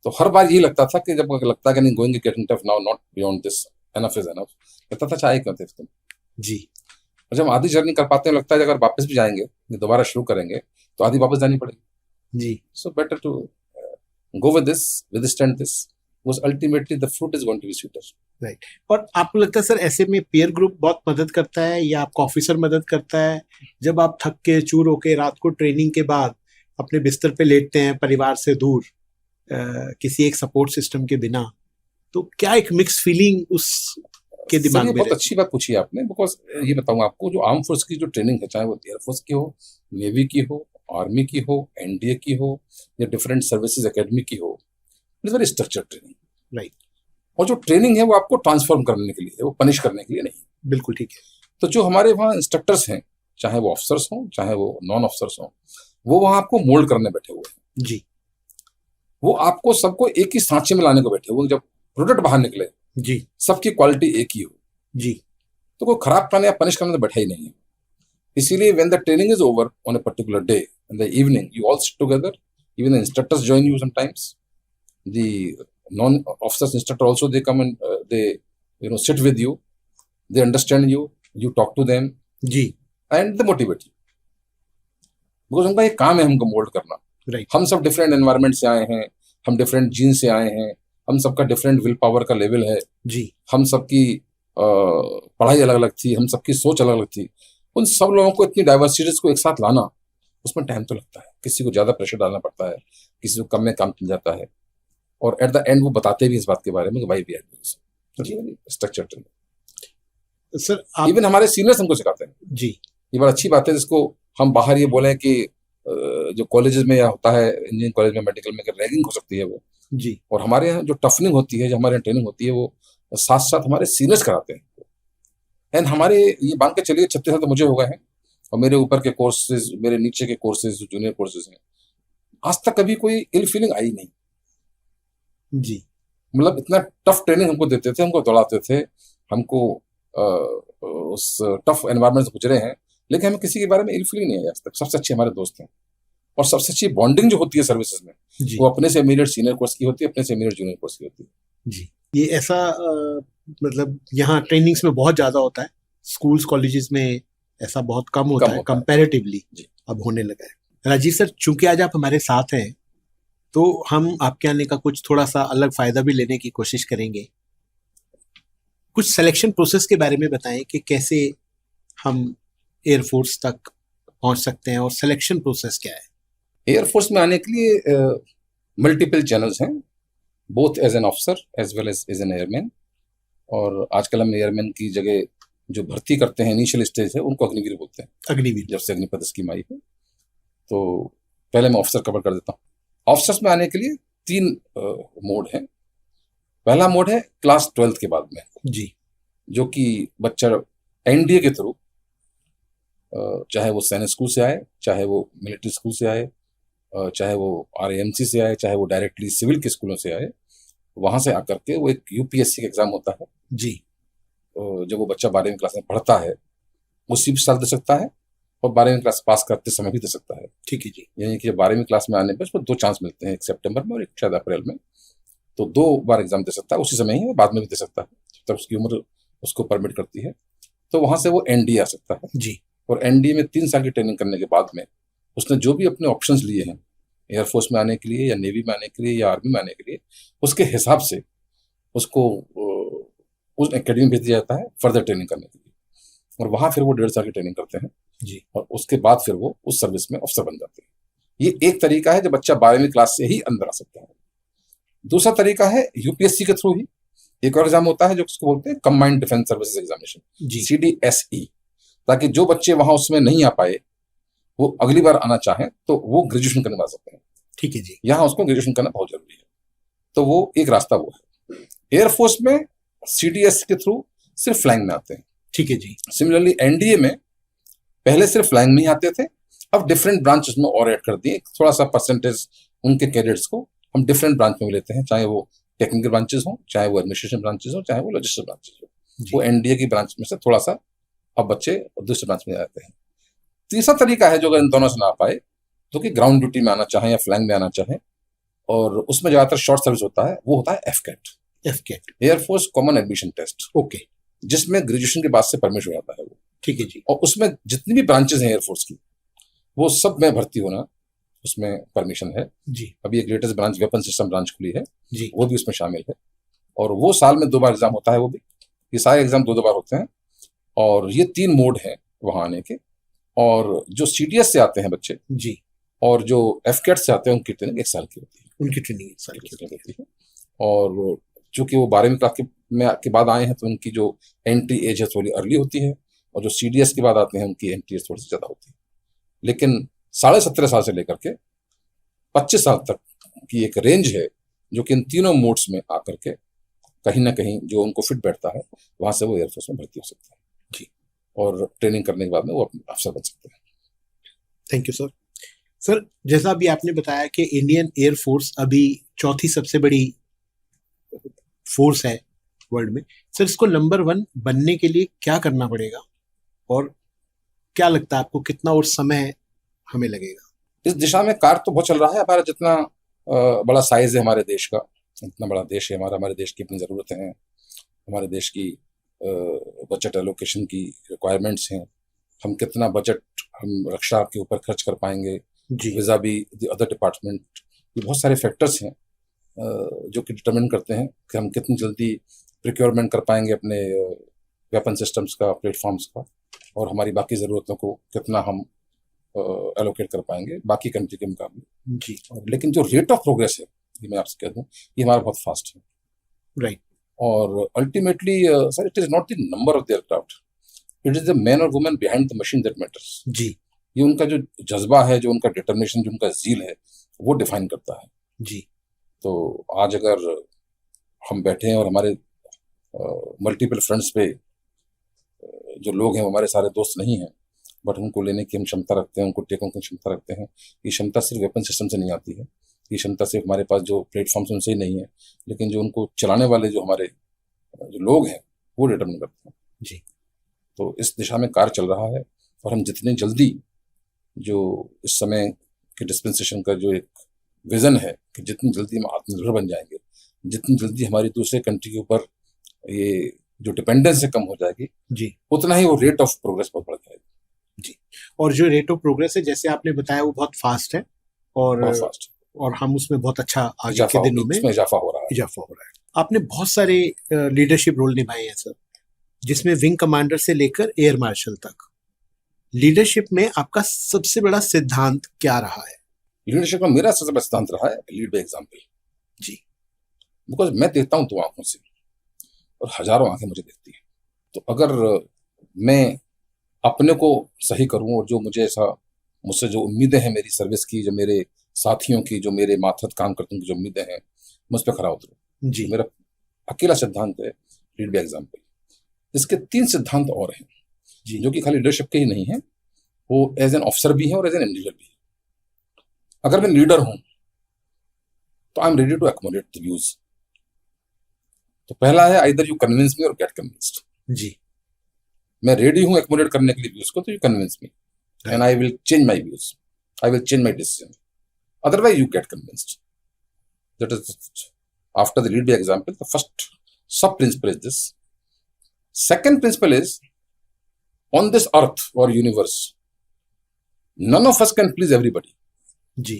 तो हर बार यही लगता था कि जब लगता है कि नहीं going getting tough now, not beyond this, enough is enough, लगता था चाहे क्यों थे तुम। जी और जब आधी जर्नी कर पाते हैं लगता है अगर वापस भी जाएंगे, दोबारा शुरू करेंगे तो आधी वापस जानी पड़ेगी। जी so better to go with this, withstand this, because ultimately the fruit is going to be sweeter. Right. और आपको लगता है सर ऐसे में पीयर ग्रुप बहुत मदद करता है या आपका ऑफिसर मदद करता है? जब आप थक के चूर होके रात को ट्रेनिंग के बाद अपने बिस्तर पे लेटते हैं परिवार से दूर, किसी एक सपोर्ट सिस्टम के बिना, तो क्या एक मिक्स फीलिंग उस के दिमाग में? बहुत अच्छी बात पूछी आपने, बिकॉज ये बताऊं आपको, जो आर्म फोर्स की जो ट्रेनिंग है, चाहे वो एयरफोर्स की हो, नेवी की हो, आर्मी की हो, एनडीए की हो या डिफरेंट सर्विसेज एकेडमी की हो, it is very structured training. Right. और जो ट्रेनिंग है वो आपको ट्रांसफॉर्म करने के लिए है, वो पनिश करने के लिए नहीं। बिल्कुल ठीक है। तो जो हमारे वहाँ इंस्ट्रक्टर्स हैं, चाहे वो ऑफिसर्स हों चाहे वो नॉन ऑफिसर्स हों, वो वहाँ आपको मोल्ड करने बैठे हुए हैं। जी। वो आपको सबको एक ही सांचे में लाने को बैठे हुए, जब प्रोडक्ट बाहर निकले जी सबकी क्वालिटी एक ही हो। जी। तो कोई खराब करने या पनिश करने तो बैठा ही नहीं है। इसीलिए when the training is over on a particular day in the evening, you all sit together, even the instructors join you sometimes, the non officers instructor also they come and they sit with you, they understand you, you talk to them जी। And they motivate you, because उनका एक काम है हमको mould करना। Right. हम सब different environment से आए हैं, हम डिफरेंट जीन से आए हैं, हम सबका डिफरेंट विल पावर का लेवल है जी। हम सबकी पढ़ाई अलग अलग थी, हम सबकी सोच अलग अलग थी। उन सब लोगों को इतनी डाइवर्सिटीज को एक साथ लाना, उसमें टाइम तो लगता है, किसी को ज्यादा प्रेशर डालना पड़ता है, किसी को कम में काम मिल जाता है, और एट द एंड वो बताते भी इस बात के बारे में कि भाई वी आर स्ट्रक्चर। सर आप इवन हमारे सीनियर्स हमको सिखाते हैं। जी। ये बड़ा अच्छी बात है, जिसको हम बाहर ये बोले कि जो कॉलेजेस में या होता है, इंजीनियरिंग कॉलेज में, मेडिकल में रैगिंग हो सकती है वो, जी। और हमारे यहाँ जो टफनिंग होती है, जो हमारे यहाँ ट्रेनिंग होती है, वो साथ साथ हमारे सीनियर्स कराते हैं। एंड हमारे ये मान के चलिए 36 साल तो मुझे हो गए हैं, और मेरे ऊपर के कोर्सेज, मेरे नीचे के कोर्सेज, जूनियर कोर्सेज हैं, आज तक कभी कोई इल फीलिंग आई नहीं। जी। मतलब इतना टफ ट्रेनिंग हमको देते थे, हमको दौड़ाते थे, हमको उस टफ एनवायरनमेंट से गुजरे हैं, लेकिन हमें किसी के बारे में इल फीलिंग नहीं है आज तक। सबसे अच्छे हमारे दोस्त हैं, और सबसे अच्छी बॉन्डिंग जो होती है सर्विसेज में, जी। वो अपने से इमीडिएट सीनियर कोर्स की होती है, अपने से इमीडिएट जूनियर कोर्स की होती है। जी। ये ऐसा मतलब यहाँ ट्रेनिंग्स में बहुत ज्यादा होता है, स्कूल्स कॉलेजेस में ऐसा बहुत कम होता है कंपैरेटिवली, अब होने लगा है। राजीव सर, चूंकि आज आप हमारे साथ हैं तो हम आपके आने का कुछ थोड़ा सा अलग फायदा भी लेने की कोशिश करेंगे। कुछ सिलेक्शन प्रोसेस के बारे में बताएं कि कैसे हम एयरफोर्स तक पहुंच सकते हैं और सिलेक्शन प्रोसेस क्या है? एयरफोर्स में आने के लिए मल्टीपल चैनल्स हैं, both as an officer as well as an airman. और आजकल हम एयरमैन की जगह जो भर्ती करते हैं इनिशियल स्टेज है, उनको अग्निवीर बोलते हैं। अग्निवीर, जब से अग्निपथ स्कीम आई है। तो पहले मैं ऑफिसर कवर कर देता हूँ। ऑफिसर्स में आने के लिए 3 मोड है। पहला मोड है क्लास 12th के बाद में जी, जो कि बच्चा एनडीए के थ्रू, चाहे वो सैनिक स्कूल से आए, चाहे वो मिलिट्री स्कूल से आए, चाहे वो आरएएमसी से आए, चाहे वो डायरेक्टली सिविल के स्कूलों से आए, वहां से आकर के वो एक यूपीएससी का एग्जाम होता है जी। जब वो बच्चा 12वीं क्लास में पढ़ता है, उसी भी साल दे सकता है और 12वीं क्लास पास करते समय भी दे सकता है। ठीक है जी। यानी कि 12वीं क्लास में आने पर उसको 2 चांस मिलते हैं, एक सितंबर में और एक शायद अप्रैल में। तो 2 बार एग्जाम दे सकता है उसी समय ही, बाद में भी दे सकता है जब तक उसकी उम्र उसको परमिट करती है। तो वहां से वो एनडीए आ सकता है जी। और एनडीए में 3 साल की ट्रेनिंग करने के बाद में उसने जो भी अपने ऑप्शंस लिए हैं एयरफोर्स में आने के लिए या नेवी में आने के लिए या आर्मी में आने के लिए, उसके हिसाब से उसको उस एकेडमी भेज दिया जाता है फर्दर ट्रेनिंग करने के लिए, और वहां फिर वो 1.5 साल की ट्रेनिंग करते हैं जी। और उसके बाद फिर वो उस सर्विस में अफसर बन जाते हैं। ये एक तरीका है जब बच्चा 12वीं क्लास से ही अंदर आ सकता है। दूसरा तरीका है यूपीएससी के थ्रू ही एक और एग्जाम होता है जो उसको बोलते हैं कंबाइंड डिफेंस सर्विसेज एग्जामिनेशन, जी। CDSE। ताकि जो बच्चे वहां उसमें नहीं आ पाए वो अगली बार आना चाहें तो वो ग्रेजुएशन करने आ सकते हैं। ठीक है जी। यहाँ उसको ग्रेजुएशन करना बहुत जरूरी है। तो वो एक रास्ता वो है। एयरफोर्स में CDS के थ्रू सिर्फ फ्लाइंग में आते हैं। ठीक है जी। सिमिलरली NDA में पहले सिर्फ फ्लाइंग में ही आते थे, अब डिफरेंट ब्रांचेस में और ऐड कर दिए। थोड़ा सा परसेंटेज उनके कैडेट्स को हम डिफरेंट ब्रांच में लेते हैं, चाहे वो टेक्निकल ब्रांचेस हो, चाहे वो एडमिनिस्ट्रेशन ब्रांचेस हो, चाहे वो लॉजिस्टिक ब्रांचेस हो। वो NDA की ब्रांच में से थोड़ा सा अब बच्चे दूसरे ब्रांच में जाते हैं। तीसरा तरीका है जो अगर इन दोनों से ना पाए तो कि ग्राउंड ड्यूटी में आना चाहें या फ्लाइंग में आना चाहें, और उसमें ज्यादातर शॉर्ट सर्विस होता है, वो होता है FCAT, air force common admission test. Okay. जिसमें ग्रेजुएशन के बाद से परमिट हो जाता है वो। ठीक है जी। और उसमें जितनी भी ब्रांचेस हैं एयरफोर्स की वो सब में भर्ती होना उसमें परमिशन है जी। अभी एक latest branch weapon system branch खुली है जी। वो भी उसमें शामिल है, और वो साल में 2 बार एग्जाम होता है। वो भी, ये सारे एग्जाम 2 बार होते हैं, और ये 3 मोड हैं वहां आने के। और जो CDS से आते हैं बच्चे जी, और जो FCAT से आते हैं उनकी ट्रेनिंग 1 साल की होती है। उनकी ट्रेनिंग 1 साल की होती है। और चूंकि वो 12वीं क्लास के बाद आए हैं तो उनकी जो एंट्री एज है थोड़ी अर्ली होती है, और जो CDS के बाद आते हैं उनकी एंट्री एज थोड़ी सी ज्यादा होती है। लेकिन 17.5 साल से लेकर के 25 साल तक की एक रेंज है जो कि इन तीनों मोड्स में आकर के कहीं ना कहीं जो उनको फिट बैठता है वहां से वो एयरफोर्स में भर्ती हो सकते हैं जी, और ट्रेनिंग करने के बाद में वो अपने अफसर बन सकते हैं। Thank you sir. सर, जैसा अभी आपने बताया कि इंडियन एयरफोर्स अभी चौथी सबसे बड़ी फोर्स है वर्ल्ड में, सर इसको नंबर 1 बनने के लिए क्या करना पड़ेगा, और क्या लगता है आपको कितना और समय हमें लगेगा? इस दिशा में कार्य तो बहुत चल रहा है। हमारा जितना बड़ा साइज है हमारे देश का, इतना बड़ा देश है हमारे देश की अपनी ज़रूरतें हैं, हमारे देश की बजट एलोकेशन की रिक्वायरमेंट्स हैं, हम कितना बजट हम रक्षा के ऊपर खर्च कर पाएंगे विज़ा भी द अदर डिपार्टमेंट, ये बहुत सारे फैक्टर्स हैं जो कि डिटरमिन करते हैं कि हम कितनी जल्दी प्रिक्योरमेंट कर पाएंगे अपने वेपन सिस्टम्स का, प्लेटफॉर्म्स का, और हमारी बाकी ज़रूरतों को कितना हम एलोकेट कर पाएंगे बाकी कंट्री के मुकाबले जी। लेकिन जो रेट ऑफ प्रोग्रेस है, ये मैं आपसे कह दूं, ये हमारा बहुत फास्ट है। राइट। और ultimately sir, it is not the number of the aircraft, it is the man और women behind the machine that matters जी। ये उनका जो जज्बा है, जो उनका डिटर्मिनेशन, जो उनका जील है, वो डिफाइन करता है जी। तो आज अगर हम बैठे हैं और हमारे मल्टीपल फ्रंट्स पे जो लोग हैं वो हमारे सारे दोस्त नहीं हैं, बट उनको लेने की हम क्षमता रखते हैं, उनको टेकों की क्षमता रखते हैं। ये क्षमता सिर्फ वेपन सिस्टम से नहीं आती है, ये क्षमता सिर्फ हमारे पास जो प्लेटफॉर्म्स उनसे ही नहीं है, लेकिन जो उनको चलाने वाले जो हमारे जो लोग हैं वो डिटरमिन करते हैं जी। तो इस दिशा में कार्य चल रहा है, और हम जितनी जल्दी जो इस समय के डिस्पेंसेशन का जो एक विजन है कि जितनी जल्दी हम आत्मनिर्भर बन जाएंगे, जितनी जल्दी हमारी दूसरे कंट्री के ऊपर ये जो डिपेंडेंस है कम हो जाएगी जी, उतना ही वो रेट ऑफ प्रोग्रेस बहुत बढ़ जाएगी जी। और जो रेट ऑफ प्रोग्रेस है, जैसे आपने बताया, वो बहुत फास्ट है, और हम उसमें बहुत अच्छा आगे के दिनों में इजाफा हो रहा है। आपने बहुत सारे लीडरशिप रोल निभाए हैं सर, जिसमें विंग कमांडर से लेकर एयर मार्शल तक। लीडरशिप में आपका सबसे बड़ा सिद्धांत क्या रहा है? लीडरशिप में मेरा सबसे बड़ा सिद्धांत रहा है लीड बाय एग्जांपल जी। बिकॉज मैं देखता हूं 2 आंखों से और हजारों आंखें मुझे देखती हैं। तो अगर मैं अपने को सही करूं, और जो मुझसे जो उम्मीदें हैं मेरी सर्विस की, जो मेरे साथियों की, जो मेरे मातहत काम करते हैं की जो उम्मीदें हैं, मुझ पर खरा उतरूं जी। मेरा अकेला सिद्धांत है लीड बाय एग्जांपल। इसके 3 सिद्धांत और हैं जी, जो कि खाली लीडरशिप के ही नहीं है, वो एज एन ऑफिसर भी है और एज एन इंडिविजुअल भी है। अगर मैं लीडर हूं तो I am ready to accommodate the views. तो पहला है आइदर यू कन्विंस मी और गेट कन्विंस्ड जी। मैं रेडी हूं अकोमोडेट करने के लिए व्यूज को, तो you convince me and I will change my views, I will change my decision, otherwise you get convinced. That is after the lead by example, the first sub principle is this. Second principle is on this earth और universe none of us can please everybody जी।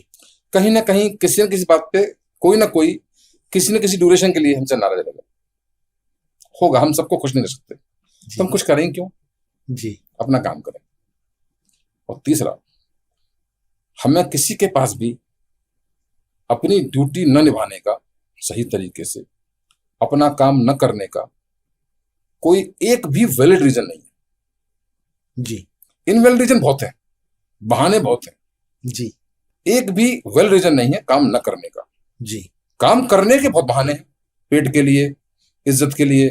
कहीं ना कहीं किसी न किसी बात पे कोई ना कोई किसी न किसी ड्यूरेशन के लिए हमसे नाराज रहेगा, होगा। हम सबको खुश नहीं रख सकते, तो हम कुछ करें क्यों जी, अपना काम करें। और तीसरा, हमें किसी के पास भी अपनी ड्यूटी न निभाने का, सही तरीके से अपना काम न करने का कोई एक भी वैलिड रीजन नहीं है। जी इनवेल रीजन बहुत है, बहाने बहुत हैं, जी एक भी वेल रीजन नहीं है काम न करने का। जी काम करने के बहुत बहाने हैं, पेट के लिए, इज्जत के लिए,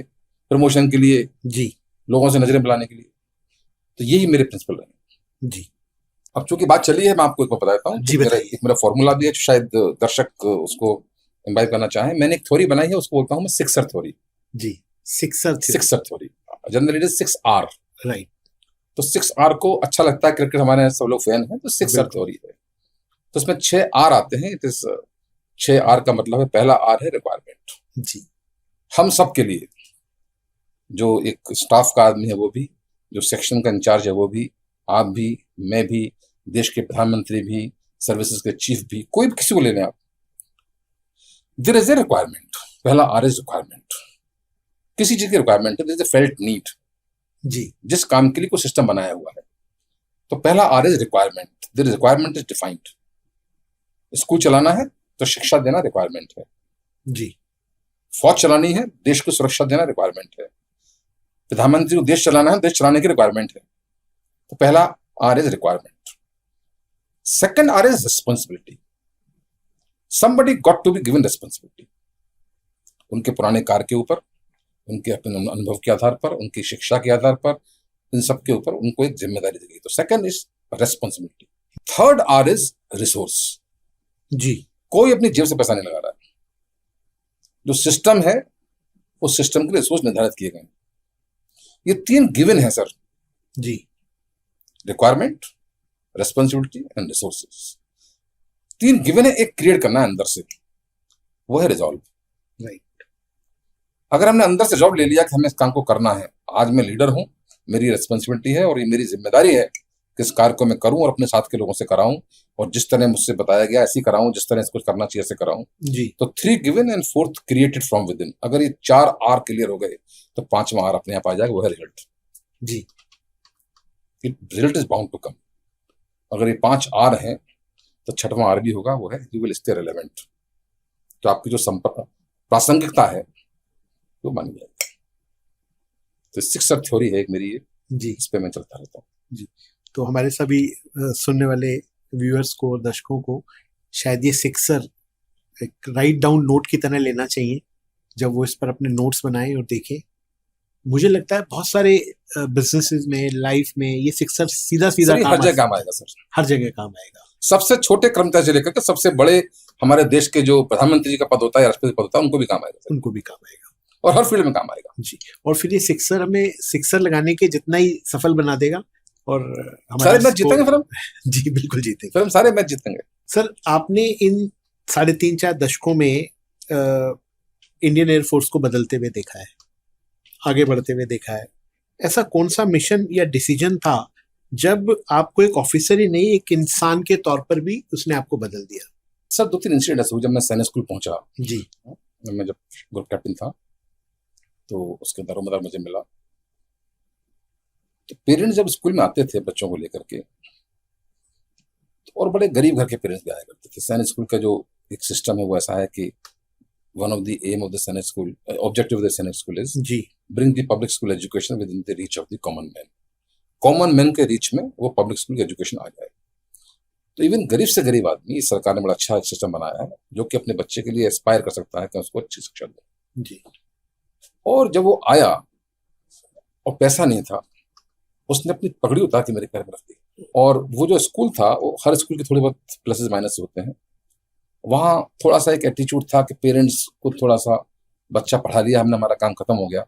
प्रमोशन के लिए, जी लोगों से नजरें बुलाने के लिए। तो यही मेरे प्रिंसिपल रहे। जी अब चूंकि बात चली है, मैं आपको एक बार बताता हूँ। जी, मेरा बताइए। एक मेरा फॉर्मूला भी है, जो शायद दर्शक उसको इम्बाइब करना चाहें। मैंने एक थ्योरी बनाई है, उसको बोलता हूँ मैं सिक्सर थ्योरी। जी, sixer theory, sixer theory generally it is 6R। Right, तो 6R को अच्छा लगता है, क्रिकेट हमारे यहाँ सब लोग फैन हैं, तो सिक्सर बिल्कुल, थ्योरी है। तो उसमें 6R आते हैं। इट इज 6R का मतलब है, पहला R है रिक्वायरमेंट। जी हम सब के लिए, जो एक स्टाफ का आदमी है वो भी, जो सेक्शन का इंचार्ज है वो भी, आप भी, मैं भी, देश के प्रधानमंत्री भी, सर्विसेज के चीफ भी, कोई भी किसी को ले लें आप, देयर इज ए रिक्वायरमेंट। पहला आर इज रिक्वायरमेंट। किसी चीज की रिक्वायरमेंट है, there is a felt need. जी जिस काम के लिए कोई सिस्टम बनाया हुआ है, तो पहला R is requirement. There is requirement is defined. School चलाना है तो शिक्षा देना रिक्वायरमेंट है। जी फौज चलानी है, देश को सुरक्षा देना रिक्वायरमेंट है। प्रधानमंत्री को देश चलाना है, देश चलाने की रिक्वायरमेंट है। तो पहला R is requirement. Second R is responsibility. somebody got to be given responsibility। उनके पुराने कार्य के ऊपर, उनके अपने अनुभव के आधार पर, उनकी शिक्षा के आधार पर, इन सब के ऊपर उनको एक जिम्मेदारी दी गई। तो second is responsibility. Third R is resource. जी कोई अपनी जेब से पैसा नहीं लगा रहा है। जो सिस्टम है, उस सिस्टम के रिसोर्स निर्धारित किए गए। ये तीन गिवन है सर, जी रिक्वायरमेंट, रेस्पॉन्सिबिलिटी एंड रिसोर्सेज। तीन गिवन है, एक क्रिएट करना है अंदर से, वो है रिजॉल्व। राइट, अगर हमने अंदर से जॉब ले लिया कि हमें इस काम को करना है, आज मैं लीडर हूं, मेरी रेस्पॉन्सिबिलिटी है और ये मेरी जिम्मेदारी है कि इस कार्य को मैं करूं और अपने साथ के लोगों से कराऊं, और जिस तरह मुझसे बताया गया ऐसे ही कराऊं, जिस तरह इसको करना चाहिए ऐसे कराऊं। जी तो 3 given and 4th created from with in. अगर ये 4 आर क्लियर हो गए तो 5वां आर अपने आप आ जाएगा, वो है रिजल्ट। जी result is bound to come. अगर ये 5 आर हैं तो 6वां आर भी होगा, वो है यू विल स्टे रिलेवेंट। तो आपकी जो संपर्क प्रासंगिकता है वो मान जाएगी। तो सिक्सर थ्योरी है एक मेरी ये, जी इस पे मैं चलता रहता हूँ। जी। तो हमारे सभी सुनने वाले व्यूअर्स को और दर्शकों को शायद ये सिक्सर एक राइट डाउन नोट की तरह लेना चाहिए, जब वो इस पर अपने नोट्स बनाएं और देखें। मुझे लगता है बहुत सारे बिजनेसेस में, लाइफ में ये सिक्सर सीधा सीधा सर, ये हर जगह काम आएगा सर, हर जगह काम आएगा। सबसे छोटे कर्मचारी से लेकर के सबसे बड़े हमारे देश के जो प्रधानमंत्री जी का पद होता है, राष्ट्रपति पद होता है, उनको भी काम आएगा सर, उनको भी काम आएगा और हर फील्ड में काम आएगा। जी। और फिर ये सिक्सर हमें सिक्सर लगाने के जितना ही सफल बना देगा, और सारे मैच जीतेंगे फिर हम। जी बिल्कुल जीतेंगे फिर हम सारे मैच जीतेंगे। सर, आपने इन 3.5-4 दशकों में इंडियन एयरफोर्स को बदलते हुए देखा है, आगे बढ़ते हुए देखा है। ऐसा कौन सा मिशन या डिसीजन था जब आपको एक ऑफिसर ही नहीं, एक इंसान के तौर पर भी उसने आपको बदल दिया? सर 2-3 इंसिडेंट ऐसे हुए। जब मैं सैनिक स्कूल पहुंचा, जी मैं जब ग्रुप कैप्टन था, तो उसके दारोमदार मुझे मिला। तो पेरेंट्स जब स्कूल में आते थे बच्चों को लेकर के, तो और बड़े गरीब घर के पेरेंट्स भी आया करते थे। सैनिक स्कूल का जो एक सिस्टम है वो ऐसा है कि one of the aim of the Sainik school, objective of the Sainik school is जी bring the public school education within the reach of the common man. Common man के रीच में वो पब्लिक स्कूल की एजुकेशन आ जाए। तो even गरीब से गरीब आदमी, इस सरकार ने बड़ा अच्छा सिस्टम बनाया है जो कि अपने बच्चे के लिए एस्पायर कर सकता है कि उसको अच्छी शिक्षा दे। जी और जब वो आया और पैसा नहीं था, उसने अपनी पगड़ी उतार के मेरे पैर में रख दी। और वो जो स्कूल था, वो हर स्कूल के थोड़े बहुत प्लसेस माइनस होते हैं। वहाँ थोड़ा सा एक एटीट्यूड था कि पेरेंट्स को थोड़ा सा, बच्चा पढ़ा लिया हमने, हमारा काम खत्म हो गया।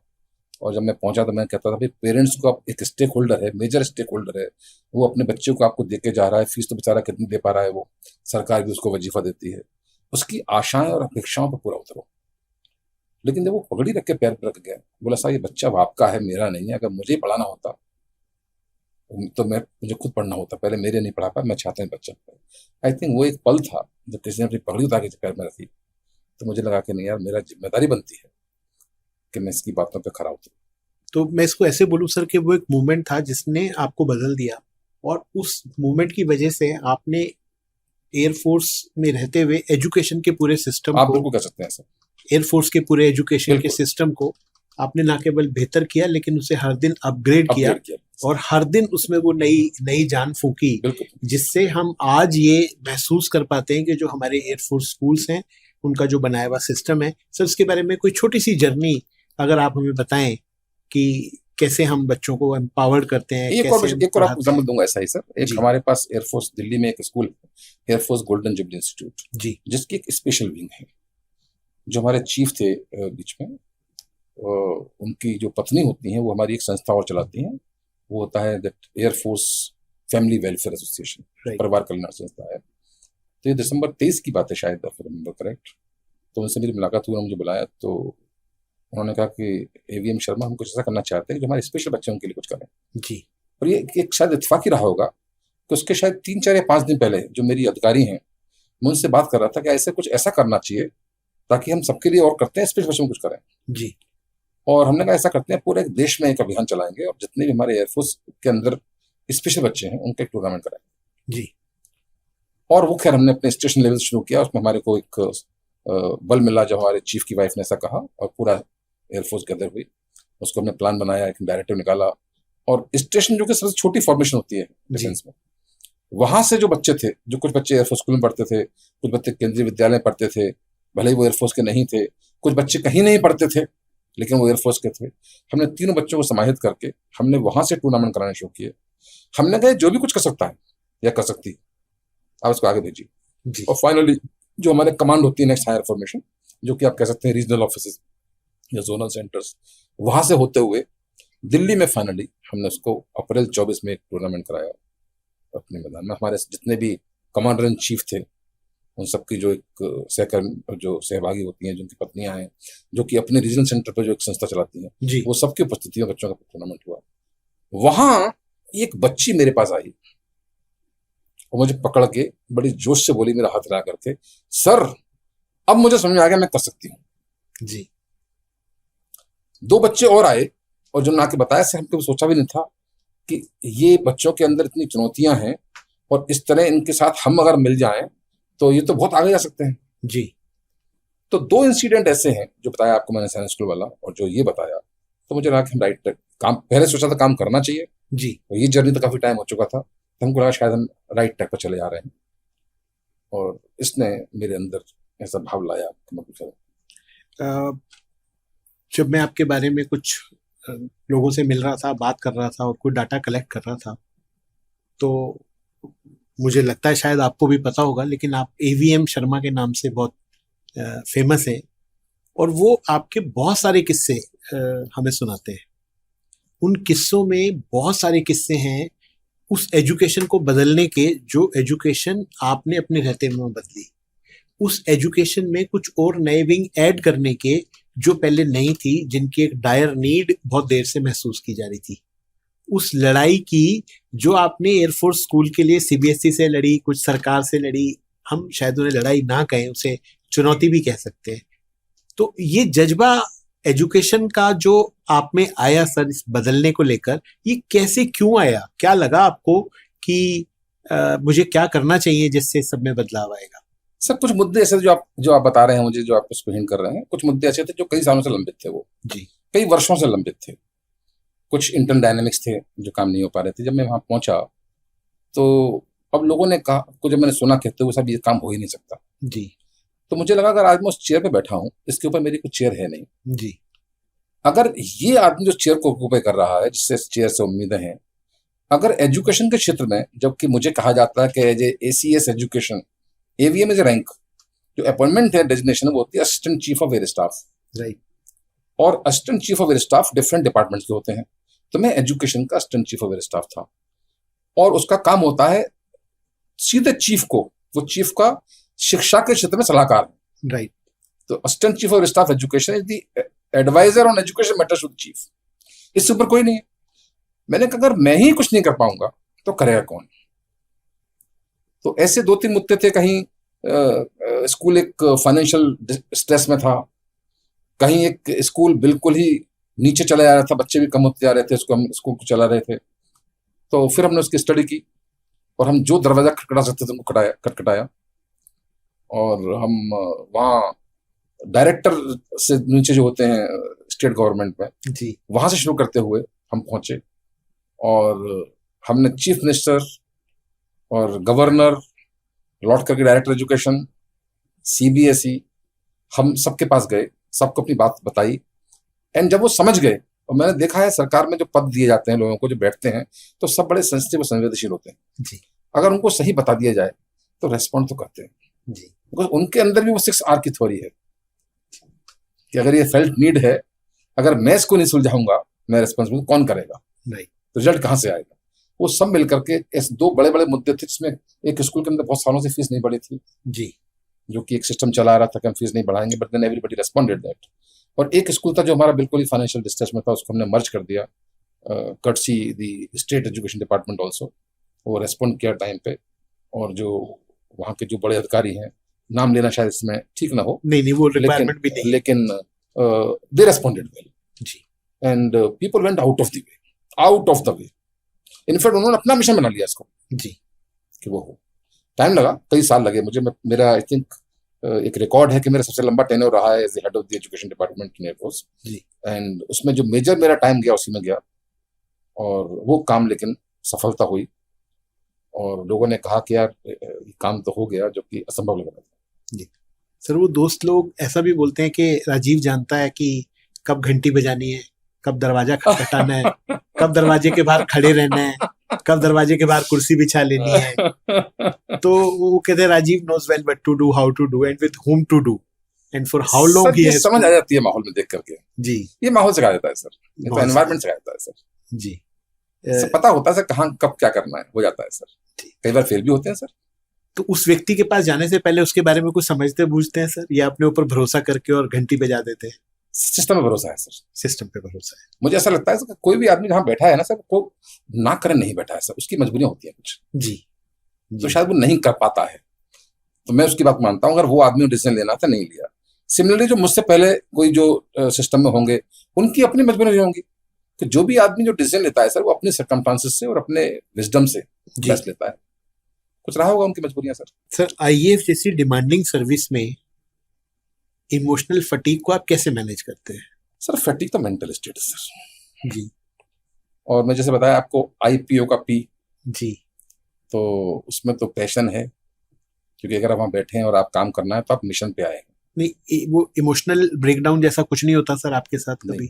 और जब मैं पहुंचा तो मैं कहता था भाई, पेरेंट्स को आप एक स्टेक होल्डर है, मेजर स्टेक होल्डर है। वो अपने बच्चे को आपको दे के जा रहा है, फीस तो बेचारा कितनी दे पा रहा है, वो सरकार भी उसको वजीफा देती है। उसकी आशाएं और अपेक्षाओं पर पूरा उतरो। लेकिन जब वो पगड़ी रख के पैर पर रख गया, बोला साहब ये बच्चा आपका है, मेरा नहीं है। अगर मुझे ही पढ़ाना होता तो मुझे खुद पढ़ना होता, पहले मेरे नहीं पढ़ा पाया, मैं चाहता हूँ बच्चा पढ़े। आई थिंक वो एक पल था जब किसी ने अपनी पगड़ी उतार के पैर में रखी, तो मुझे लगा कि नहीं यार, मेरा जिम्मेदारी बनती है कि मैं इसकी बातों पर खरा उतरूं। तो मैं इसको ऐसे बोलूं सर कि वो एक मूवमेंट था जिसने आपको बदल दिया, और उस मूवमेंट की वजह से आपने एयरफोर्स में रहते हुए एजुकेशन के पूरे सिस्टम आप को, बिल्कुल कह सकते हैं सर, एयरफोर्स के पूरे एजुकेशन के बिल्कुल। सिस्टम को आपने ना केवल बेहतर किया लेकिन उसे हर दिन अपग्रेड किया अपग्रेड किया। और हर दिन उसमें वो नई नई जान फूकी, बिल्कुल। जिससे हम आज ये महसूस कर पाते हैं कि जो हमारे एयरफोर्स स्कूल्स हैं उनका जो बनाया हुआ सिस्टम है। सर उसके बारे में कोई छोटी सी जर्नी अगर आप हमें बताएं कि कैसे हम बच्चों को एम्पावर्ड करते हैं, एक कैसे और आपको पढ़ाते एग्जाम्पल हैं। दूंगा ऐसा ही सर। एक जी हमारे पास एयरफोर्स दिल्ली में एक स्कूल है, एयरफोर्स गोल्डन जुबली इंस्टीट्यूट, जी जिसकी एक स्पेशल विंग है। जो हमारे चीफ थे बीच में, उनकी जो पत्नी होती हैं वो हमारी एक संस्था और चलाती हैं, वो होता है that air force family welfare association, right परिवार कल्याण संस्था है। तो ये दिसंबर 23 की बात है शायद, अगर रिमेंबर करेक्ट। तो उनसे मेरी मुलाकात हुई, उन्होंने मुझे बुलाया, तो उन्होंने कहा कि एवीएम शर्मा, हम कुछ ऐसा करना चाहते हैं जो हमारे स्पेशल बच्चे उनके लिए कुछ करें। जी और ये एक शायद इत्तेफाक ही रहा होगा कि उसके शायद 3, 4 या 5 दिन पहले जो मेरी अधिकारी हैं, मैं उनसे बात कर रहा था कि ऐसे कुछ ऐसा करना चाहिए ताकि हम सबके लिए और करते हैं, स्पेशल बच्चों में कुछ करें। जी और हमने कहा ऐसा करते हैं, पूरे देश में एक अभियान चलाएंगे और जितने भी हमारे एयरफोर्स के अंदर स्पेशल बच्चे हैं उनका एक टूर्नामेंट कराएंगे। जी और वो खैर हमने अपने स्टेशन लेवल से शुरू किया, उसमें हमारे को एक बल मिला जब हमारे चीफ की वाइफ ने ऐसा कहा, और पूरा एयरफोर्स गदर हुई। उसको हमने प्लान बनाया, एक डायरेक्टिव निकाला, और स्टेशन जो कि सबसे छोटी फॉर्मेशन होती है डिफेंस में, वहां से जो बच्चे थे, जो कुछ बच्चे एयरफोर्स स्कूल में पढ़ते थे, कुछ बच्चे केंद्रीय विद्यालय में पढ़ते थे, भले ही वो एयरफोर्स के नहीं थे, कुछ बच्चे कहीं नहीं पढ़ते थे लेकिन वो एयरफोर्स के थे, हमने तीनों बच्चों को समाहित करके हमने वहां से टूर्नामेंट कराने शुरू किए। हमने कहा जो भी कुछ कर सकता है या कर सकती है, आप उसको आगे भेजिए। जी और फाइनली जो हमारे कमांड होती है नेक्स्ट हायर फॉर्मेशन, जो कि आप कह सकते हैं रीजनल ऑफिस या जोनल सेंटर्स, वहां से होते हुए दिल्ली में फाइनली हमने उसको अप्रैल 24 में एक टूर्नामेंट कराया अपने मैदान में। हमारे जितने भी कमांडर इन चीफ थे उन सबकी जो एक सहकर्मी, जो सहभागी होती हैं, जिनकी पत्नियां हैं, जो कि अपने रीजनल सेंटर पर जो एक संस्था चलाती हैं, जी वो सबकी उपस्थिति में बच्चों का टूर्नामेंट हुआ। वहां एक बच्ची मेरे पास आई और मुझे पकड़ के बड़ी जोश से बोली, मेरा हाथ हिला करके, सर अब मुझे समझ में आ गया मैं कर सकती हूँ। जी 2 बच्चे और आए और जो आके बताया से हम कभी सोचा भी नहीं था कि ये बच्चों के अंदर इतनी चुनौतियां हैं और इस तरह इनके साथ हम अगर मिल जाएं तो ये तो बहुत आगे जा सकते हैं। जी तो 2 इंसिडेंट ऐसे हैं जो बताया आपको मैंने साइंस स्कूल वाला, और जो ये बताया, तो मुझे लगा कि हम राइट काम, पहले सोचा था काम करना चाहिए, जी और ये जर्नी तो काफी टाइम हो चुका था, तो हमको लगा शायद हम राइट ट्रैक पर चले जा रहे हैं, और इसने मेरे अंदर ऐसा भाव लाया कि मैं कुछ करूं। जब मैं आपके बारे में कुछ लोगों से मिल रहा था, बात कर रहा था और कुछ डाटा कलेक्ट कर रहा था, तो मुझे लगता है शायद आपको भी पता होगा, लेकिन आप एवीएम शर्मा के नाम से बहुत फेमस हैं और वो आपके बहुत सारे किस्से हमें सुनाते हैं। उन किस्सों में बहुत सारे किस्से हैं उस एजुकेशन को बदलने के, जो एजुकेशन आपने अपने रहते में बदली, उस एजुकेशन में कुछ और नए विंग ऐड करने के जो पहले नहीं थी, जिनकी एक डायर नीड बहुत देर से महसूस की जा रही थी। उस लड़ाई की जो आपने एयरफोर्स स्कूल के लिए सीबीएसई से लड़ी, कुछ सरकार से लड़ी, हम शायद उन्हें लड़ाई ना कहें, उसे चुनौती भी कह सकते हैं। तो ये जज्बा एजुकेशन का जो आप में आया सर, इस बदलने को लेकर, ये कैसे क्यों आया? क्या लगा आपको कि मुझे क्या करना चाहिए जिससे सब में बदलाव आएगा? सर कुछ मुद्दे ऐसे जो आप बता रहे हैं मुझे, जो आप उसको हिंट कर रहे हैं, कुछ मुद्दे ऐसे थे जो कई सालों से लंबित थे, वो जी कई वर्षों से लंबित थे। कुछ इंटरनल डायनेमिक्स थे जो काम नहीं हो पा रहे थे। जब मैं वहां पहुंचा तो अब लोगों ने कहा, कुछ जब मैंने सुना कहते हुए, सब ये काम हो ही नहीं सकता। जी तो मुझे लगा अगर आज मैं उस चेयर पे बैठा हूं, इसके ऊपर मेरी कुछ चेयर है नहीं, जी अगर ये आदमी जो चेयर को ऑक्यूपाई कर रहा है, जिससे इस चेयर से उम्मीदें हैं, अगर एजुकेशन के क्षेत्र में, जबकि मुझे कहा जाता है कि as ACS education, AVM is rank, जो अपॉइंटमेंट है, डेजिग्नेशन, वो होती है assistant chief of air staff, right, और assistant chief of air staff different departments के होते हैं। तो मैं एजुकेशन का assistant chief of air staff था, और उसका काम होता है सीधे चीफ को, वो चीफ का शिक्षा के क्षेत्र में सलाहकार है। राइट, तो assistant chief of staff education is the adviser on education matters to the chief. इससे ऊपर कोई नहीं है। मैंने कहा अगर मैं ही कुछ नहीं कर पाऊंगा तो करेगा कौन? तो ऐसे 2-3 मुद्दे थे। कहीं स्कूल एक फाइनेंशियल स्ट्रेस में था, कहीं एक स्कूल बिल्कुल ही नीचे चला जा रहा था, बच्चे भी कम होते जा रहे थे, उसको हम स्कूल को चला रहे थे। तो फिर हमने उसकी स्टडी की और हम जो दरवाजा खटखटा सकते थे उनको खटखटाया, और हम वहाँ डायरेक्टर से नीचे जो होते हैं स्टेट गवर्नमेंट में, जी वहां से शुरू करते हुए हम पहुंचे और हमने चीफ मिनिस्टर और गवर्नर, लौट करके डायरेक्टर एजुकेशन, सीबीएसई, हम सबके पास गए, सबको अपनी बात बताई। एंड जब वो समझ गए, और मैंने देखा है सरकार में जो पद दिए जाते हैं लोगों को, जो बैठते हैं, तो सब बड़े सेंसिटिव और संवेदनशील होते हैं। जी अगर उनको सही बता दिया जाए तो रेस्पॉन्ड तो करते हैं, जी बिकॉज उनके अंदर भी वो 6R की थ्योरी है कि अगर ये फेल्ट नीड है, अगर मैं इसको नहीं सुलझाऊंगा, मैं रेस्पॉन्सिबल कौन करेगा, राइट तो रिजल्ट कहाँ से आएगा। वो सब मिलकर के ऐसे दो बड़े बड़े मुद्दे थे, जिसमें एक स्कूल के अंदर बहुत सालों से फीस नहीं बढ़ी थी, जी जो कि एक सिस्टम चला रहा था कि हम फीस नहीं बढ़ाएंगे, but then everybody responded that. और एक स्कूल था जो हमारा बिल्कुल ही फाइनेंशियल डिस्ट्रेस में था, उसको हमने मर्ज कर दिया, courtesy the state education department also, वो रेस्पॉन्ड किया टाइम पे। और जो वहाँ के जो बड़े अधिकारी हैं, नाम लेना शायद इसमें ठीक ना हो, नहीं वो लेकिन रिक्वायरमेंट भी नहीं लेकिन दे रेस्पॉन्डेड वेल जी and people went out of the way. In fact उन्होंने अपना मिशन बना लिया इसको जी कि वो हो। टाइम लगा, कई साल लगे मुझे। मेरा आई थिंक एक रिकॉर्ड है कि मेरा सबसे लंबा टेन्योर रहा है as the head of the education department in air force, जी एंड उसमें जो मेजर मेरा टाइम गया उसी में गया, और वो काम लेकिन सफलता हुई, और लोगों ने कहा कि यार ये काम तो हो गया जो कि असंभव लग रहा था। जी सर, वो दोस्त लोग ऐसा भी बोलते हैं कि राजीव जानता है कि कब घंटी बजानी है, कब दरवाजा खटखटाना है, कब दरवाजे के बाहर खड़े रहना है, कब दरवाजे के बाहर कुर्सी बिछा लेनी है। तो वो कहते हैं Rajiv knows well what to do, how to do and with whom to do and for how long sir ही ये हैज समझ टू। आ जाती है माहौल में देख करके, जी ये माहौल सिखा देता है सर, ये तो माहौल एनवायरमेंट सिखा देता है सर। जी सर पता होता है सर कहाँ कब क्या करना है, हो जाता है सर। कई बार फेल भी होते हैं सर। तो उस व्यक्ति के पास जाने से पहले उसके बारे में कुछ समझते बूझते हैं सर, या अपने ऊपर भरोसा करके और घंटी बजा देते हैं? सिस्टम में भरोसा है सर, सिस्टम पे भरोसा है। मुझे ऐसा लगता है सर कोई भी आदमी जहाँ बैठा है ना सर, वो ना करे नहीं बैठा है सर, उसकी मजबूरियां होती है कुछ, जी तो शायद वो नहीं कर पाता है। तो मैं उसकी बात मानता हूँ, अगर वो आदमी डिसीजन लेना था नहीं लिया। सिमिलरली जो मुझसे पहले कोई जो सिस्टम में होंगे, उनकी अपनी मजबूरियां होंगी, कि जो भी आदमी जो डिसीजन लेता है सर, वो अपने सर्कमस्टांसेस से और अपने विजडम से जी बेस्ट लेता है। कुछ रहा होगा उनकी मजबूरियां सर। सर, आईएएफ जैसी डिमांडिंग सर्विस में इमोशनल फटीग को आप कैसे मैनेज करते हैं? सर फैटिक तो मेंटल स्टेट है सर, जी और मैं जैसे बताया आपको आईपीओ का पी, जी तो उसमें तो पैशन है, क्योंकि अगर आप वहाँ बैठे हैं और आप काम करना है तो आप मिशन पे आए हैं। नहीं, वो इमोशनल ब्रेकडाउन जैसा कुछ नहीं होता सर आपके साथ कभी? नहीं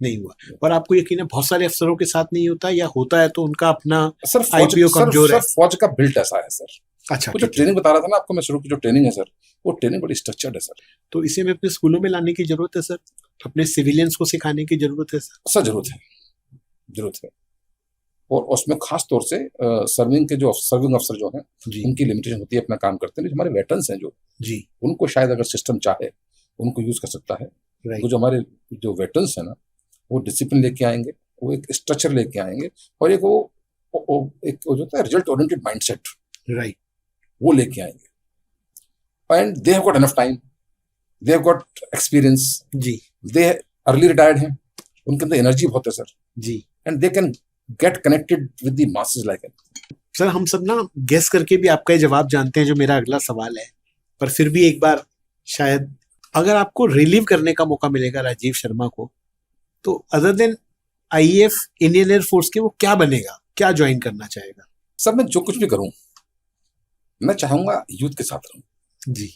नहीं हुआ। और आपको यकीन है बहुत सारे अफसरों के साथ नहीं होता, या होता है तो उनका अपना सर, आईपीओ कमजोर है? फौज का बिल्ट ऐसा है सर। अच्छा, वो जो ठीक है। ट्रेनिंग बता रहा था ना आपको मैं, शुरू की जो ट्रेनिंग है सर, वो ट्रेनिंग बड़ी स्ट्रक्चर्ड है सर। तो इसे में अपने स्कूलों में लाने की जरूरत है सर, अपने सिविलियंस को सिखाने की जरूरत है सर। सर जरूरत है। और उसमें खास तौर से सर्विंग अफसर जो हैं, जी उनकी लिमिटेशन होती है, अपना काम करते हैं। हमारे वेटरन्स हैं जो, जी उनको शायद अगर सिस्टम चाहे उनको यूज कर सकता है। तो राइट जो हमारे जो वेटरन्स हैं ना, वो डिसिप्लिन लेके आएंगे, वो एक स्ट्रक्चर लेके आएंगे, और एक वो जो होता है रिजल्ट ओरिएंटेड माइंडसेट, राइट वो लेके आएंगे। And they have got enough time, they have got experience, जी दे अर्ली रिटायर्ड हैं, उनके अंदर एनर्जी बहुत है सर, जी and they can get connected with the masses like it. Sir, हम सब ना गेस करके भी आपका ये जवाब जानते हैं जो मेरा अगला सवाल है, पर फिर भी एक बार शायद अगर आपको रिलीव करने का मौका मिलेगा राजीव शर्मा को, तो other than IAF Indian air force के वो क्या बनेगा, क्या ज्वाइन करना चाहेगा? सर मैं जो कुछ भी करूं, मैं चाहूंगा यूथ के साथ जी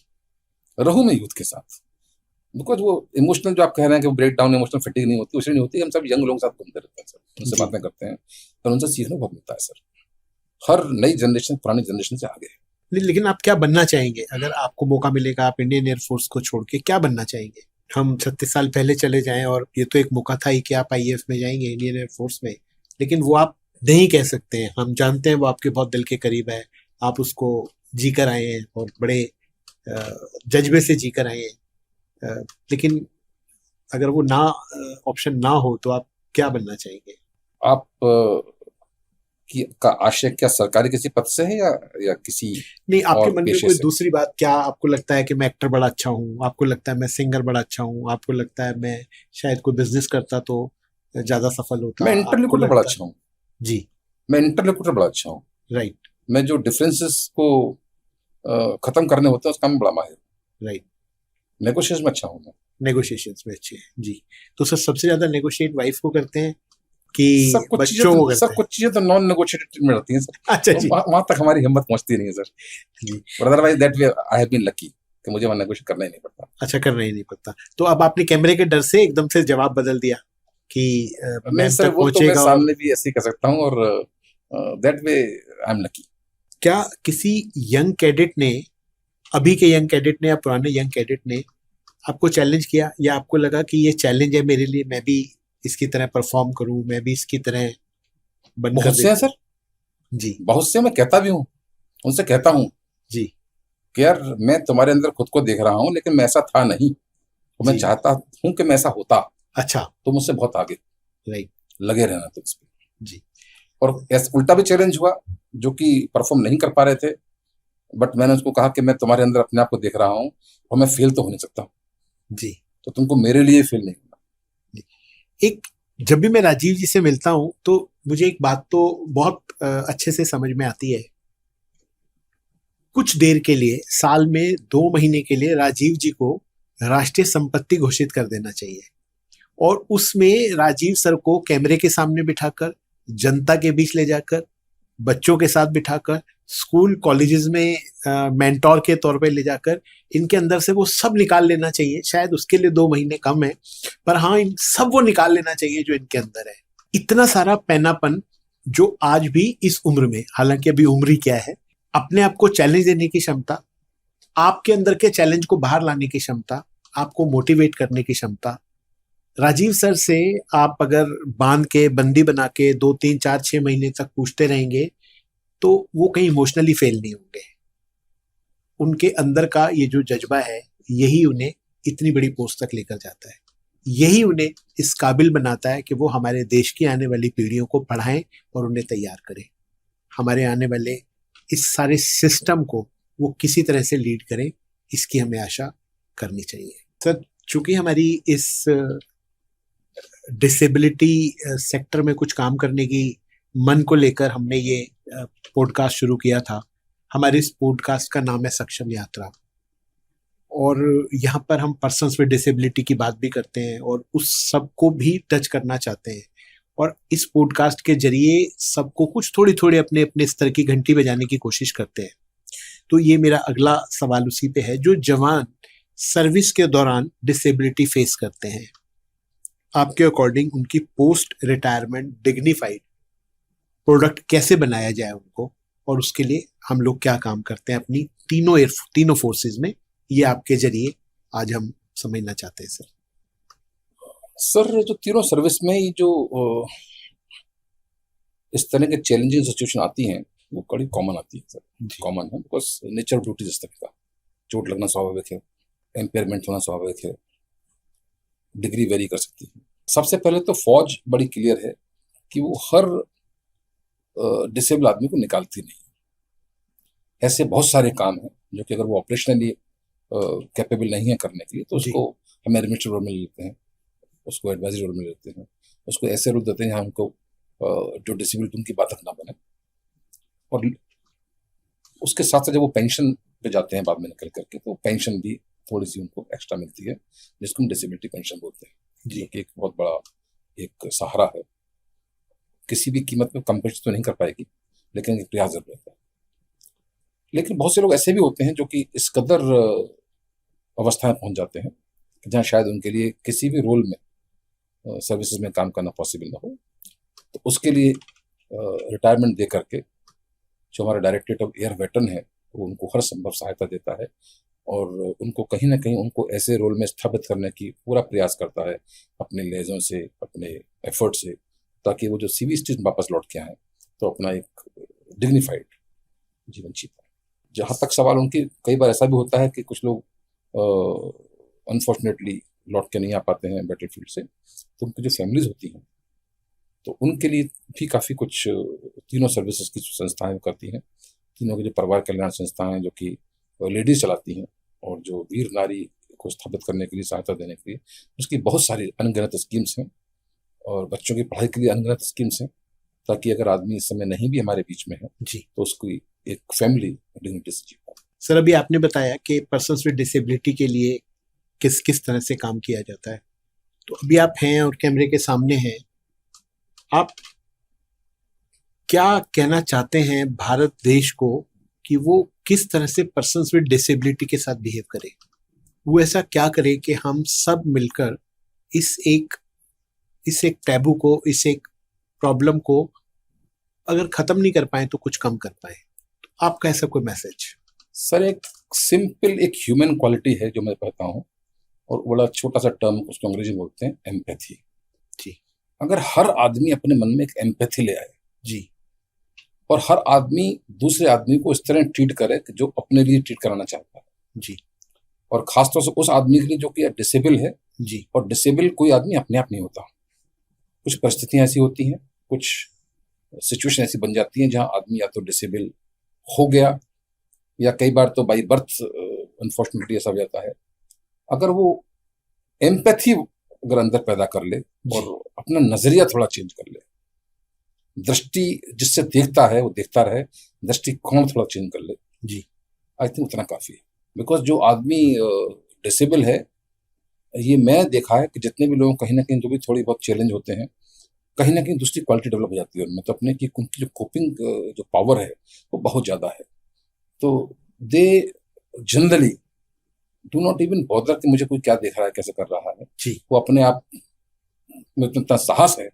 रहूं मैं यूथ के साथ, बिकॉज वो इमोशनल जो आप कह रहे हैं कि वो ब्रेक डाउन, इमोशनल फटीग नहीं होती, उससे नहीं होती। हम सब यंग लोगों के साथ घूमते रहते हैं सर, उनसे जी। बातें करते हैं, और उनसे सीखने बहुत मिलता है सर। हर नई जनरेशन पुरानी जनरेशन से आगे है। नहीं, लेकिन आप क्या बनना चाहेंगे अगर आपको मौका मिलेगा? आप इंडियन एयरफोर्स को छोड़ के क्या बनना चाहेंगे? हम 36 साल पहले चले जाएं, और ये तो एक मौका था ही कि आप आईएएफ में जाएंगे, इंडियन एयरफोर्स में, लेकिन वो आप नहीं कह सकते हैं। हम जानते हैं वो आपके बहुत दिल के करीब है, आप उसको जी कर आए हैं और बड़े जज्बे से जी कर आए हैं, लेकिन अगर वो ना ऑप्शन ना हो तो आप क्या बनना चाहेंगे? आप का आशय क्या सरकारी किसी पद से है या किसी नहीं, आपके और मन में पेशे कोई से? दूसरी बात? क्या आपको लगता है कि मैं एक्टर बड़ा अच्छा हूँ? आपको लगता है मैं सिंगर बड़ा अच्छा हूँ? आपको लगता है मैं शायद कोई बिजनेस करता तो ज्यादा सफल होता? मैं आपको इंटरलोक्यूटर बड़ा लगता अच्छा हूँ। जी मैं इंटरलोक्यूटर बड़ा अच्छा हूँ। राइट मैं जो डिफरेंसेस को खत्म करने होते हैं, उस काम में बड़ा माहिर हूँ। राइट नेगोशिएशन में अच्छा हूँ मैं। नेगोशिएशंस में अच्छे हैं जी। तो सर सबसे ज्यादा नेगोशिएट वाइफ को करते हैं कि बच्चों को सब करते कुछ चीजें तो नॉन नेगोशिएटेड में रहती हैं सर। हैं? अच्छा तो जी। वहां तक हमारी हिम्मत पहुंचती नहीं है सर। जी। But otherwise that way I have been lucky कि मुझे वहां नेगोशिएट करना ही नहीं पड़ता। अच्छा, करना ही नहीं पड़ता। तो अब आपने कैमरे के डर से एकदम से जवाब बदल दिया कि नहीं मैम सर, तक वो तो मैं पहुंचेगा। और सामने भी ऐसे ही कर सकता हूँ, और that way I am lucky. क्या किसी यंग कैडेट ने, अभी के यंग कैडेट ने या पुराने यंग कैडेट ने आपको चैलेंज किया, या आपको लगा कि ये चैलेंज है मेरे लिए, मैं भी इसकी तरह परफॉर्म करूं, मैं भी इसकी तरह बनकर बहुत से हैं दिखूं? सर, जी। बहुत से। मैं कहता भी हूँ, उनसे कहता हूँ जी। कि यार मैं तुम्हारे अंदर खुद को देख रहा हूँ, लेकिन मैं ऐसा था नहीं, तो मैं जी। चाहता हूँ कि मैं ऐसा होता। अच्छा। तो मुझसे बहुत आगे राइट। लगे रहना तुम इस पे। जी। और ऐसा उल्टा भी चैलेंज हुआ, जो कि परफॉर्म नहीं कर पा रहे थे, बट मैंने उसको कहा कि मैं तुम्हारे अंदर अपने आप को देख रहा हूँ और मैं फेल तो हो नहीं सकता, जी। तो तुमको मेरे लिए फेल नहीं होना। एक, जब भी मैं राजीव जी से मिलता हूं तो मुझे एक बात तो बहुत अच्छे से समझ में आती है। कुछ देर के लिए, साल में 2 महीने के लिए राजीव जी को राष्ट्रीय संपत्ति घोषित कर देना चाहिए, और उसमें राजीव सर को कैमरे के सामने बिठाकर, जनता के बीच ले जाकर, बच्चों के साथ बिठाकर, स्कूल कॉलेजेस में मेंटोर के तौर पे ले जाकर, इनके अंदर से वो सब निकाल लेना चाहिए। शायद उसके लिए 2 महीने कम है, पर हाँ, इन सब वो निकाल लेना चाहिए जो इनके अंदर है। इतना सारा पैनापन जो आज भी इस उम्र में, हालांकि अभी उम्र ही क्या है, अपने आप को चैलेंज देने की क्षमता, आपके अंदर के चैलेंज को बाहर लाने की क्षमता, आपको मोटिवेट करने की क्षमता, राजीव सर से आप अगर बांध के, बंदी बना के 2 3 4 6 महीने तक पूछते रहेंगे तो वो कहीं इमोशनली फेल नहीं होंगे। उनके अंदर का ये जो जज्बा है, यही उन्हें इतनी बड़ी पोस्ट तक लेकर जाता है, यही उन्हें इस काबिल बनाता है कि वो हमारे देश की आने वाली पीढ़ियों को पढ़ाएं और उन्हें तैयार करें, हमारे आने वाले इस सारे सिस्टम को वो किसी तरह से लीड करें, इसकी हमें आशा करनी चाहिए। सर, चूंकि हमारी इस डिसेबिलिटी सेक्टर में कुछ काम करने की मन को लेकर हमने ये पॉडकास्ट शुरू किया था। हमारे इस पॉडकास्ट का नाम है सक्षम यात्रा, और यहाँ पर हम पर्सन्स विद डिसेबिलिटी की बात भी करते हैं और उस सब को भी टच करना चाहते हैं, और इस पॉडकास्ट के जरिए सबको कुछ थोड़ी थोड़ी अपने अपने स्तर की घंटी बजाने की कोशिश करते हैं। तो ये मेरा अगला सवाल उसी पे है, जो जवान सर्विस के दौरान डिसेबिलिटी फेस करते हैं, आपके अकॉर्डिंग उनकी पोस्ट रिटायरमेंट डिग्निफाइड प्रोडक्ट कैसे बनाया जाए उनको, और उसके लिए हम लोग क्या काम करते हैं अपनी तीनों फोर्सेस में, ये आपके जरिए आज हम समझना चाहते हैं। सर जो तीनों सर्विस में ही जो इस तरह के चैलेंजिंग सिचुएशन आती हैं, वो बड़ी कॉमन आती है सर। कॉमन है बिकॉज नेचर ऑफ ड्यूटी इस तरह का। चोट लगना स्वाभाविक है, एम्पेयरमेंट होना स्वाभाविक है, डिग्री वेरी कर सकती है। सबसे पहले तो फौज बड़ी क्लियर है कि वो हर डिसेबल आदमी को निकालती नहीं। ऐसे बहुत सारे काम हैं जो कि अगर वो ऑपरेशनली कैपेबल नहीं है करने के लिए, तो उसको हम एडमिनिस्ट्रेटिव रोल में लेते हैं, उसको एडवाइजरी रोल में लेते हैं, उसको ऐसे रोल देते हैं जहाँ उनको जो डिसेबिलिटी उनकी बाधक ना बने। और उसके साथ साथ जब वो पेंशन पे जाते हैं बाद में निकल करके, तो पेंशन भी थोड़ी सी उनको एक्स्ट्रा मिलती है, जिसको हम डिसेबिलिटी पेंशन बोलते हैं, जो कि एक बहुत बड़ा एक सहारा है। किसी भी कीमत पे कंपेंसेट तो नहीं कर पाएगी, लेकिन एक प्रयास जरूर रहता है। लेकिन बहुत से लोग ऐसे भी होते हैं जो कि इस कदर अवस्था में पहुंच जाते हैं कि जहाँ शायद उनके लिए किसी भी रोल में सर्विसेज में काम करना पॉसिबल ना हो, तो उसके लिए रिटायरमेंट दे करके जो हमारा डायरेक्टरेट ऑफ एयर वेटरन है, वो उनको हर संभव सहायता देता है और उनको कहीं ना कहीं उनको ऐसे रोल में स्थापित करने की पूरा प्रयास करता है अपने लहजों से, अपने एफर्ट से, ताकि वो जो सिविल स्टेशन वापस लौट के आए तो अपना एक डिग्निफाइड जीवन जी पाए। जहाँ तक सवाल उनकी, कई बार ऐसा भी होता है कि कुछ लोग अनफॉर्चुनेटली लौट के नहीं आ पाते हैं बैटलफील्ड से, तो उनकी जो फैमिलीज होती हैं, तो उनके लिए भी काफ़ी कुछ तीनों सर्विसेज की संस्थाएं करती हैं। तीनों के जो परिवार कल्याण संस्थाएं जो कि लेडीज चलाती हैं और जो वीर नारी को स्थापित करने के लिए, सहायता देने के लिए, उसकी बहुत सारी अनगिनत स्कीम्स हैं और बच्चों की पढ़ाई के लिए अनगिनत स्कीम्स हैं, ताकि अगर आदमी इस समय नहीं भी हमारे बीच में है जी, तो उसकी एक फैमिली डिग्निटी से जी पाए। सर, अभी आपने बताया कि पर्सन्स विद डिसेबिलिटी के लिए किस किस तरह से काम किया जाता है। तो अभी आप हैं और कैमरे के सामने हैं, आप क्या कहना चाहते हैं भारत देश को कि वो किस तरह से पर्सन्स विद डिसेबिलिटी के साथ बिहेव करे? वो ऐसा क्या करे कि हम सब मिलकर इस एक टैबू को, इस एक प्रॉब्लम को अगर खत्म नहीं कर पाए तो कुछ कम कर पाए? तो आपका ऐसा कोई मैसेज? सर, एक सिंपल एक ह्यूमन क्वालिटी है जो मैं कहता हूँ, और बड़ा छोटा सा टर्म उसको अंग्रेजी में बोलते हैं एम्पैथी। जी अगर हर आदमी अपने मन में एक एम्पैथी ले आए जी, और हर आदमी दूसरे आदमी को इस तरह ट्रीट करे कि जो अपने लिए ट्रीट कराना चाहता है जी और खासतौर से उस आदमी के लिए जो कि डिसेबल है। जी और डिसेबल कोई आदमी अपने आप नहीं होता, कुछ परिस्थितियां ऐसी होती हैं, कुछ सिचुएशन ऐसी बन जाती हैं जहां आदमी या तो डिसेबल हो गया या कई बार तो बाई बर्थ अनफॉर्चुनेटली ऐसा हो जाता है। अगर वो एम्पैथी अगर अंदर पैदा कर ले और अपना नजरिया थोड़ा चेंज कर ले, दृष्टि जिससे देखता है वो देखता रहे, दृष्टिकोण थोड़ा चेंज कर ले, जी, आई थिंक उतना काफी है। बिकॉज जो आदमी डिसेबल है, ये मैं देखा है कि जितने भी लोग कहीं ना कहीं जो भी थोड़ी बहुत चैलेंज होते हैं, कहीं ना कहीं दूसरी क्वालिटी डेवलप हो जाती है उनमें, तो अपने की उनकी जो कोपिंग जो पावर है वो बहुत ज्यादा है। तो they generally do not even bother कि मुझे कोई क्या देख रहा है, कैसे कर रहा है। जी, वो अपने आप में इतना साहस है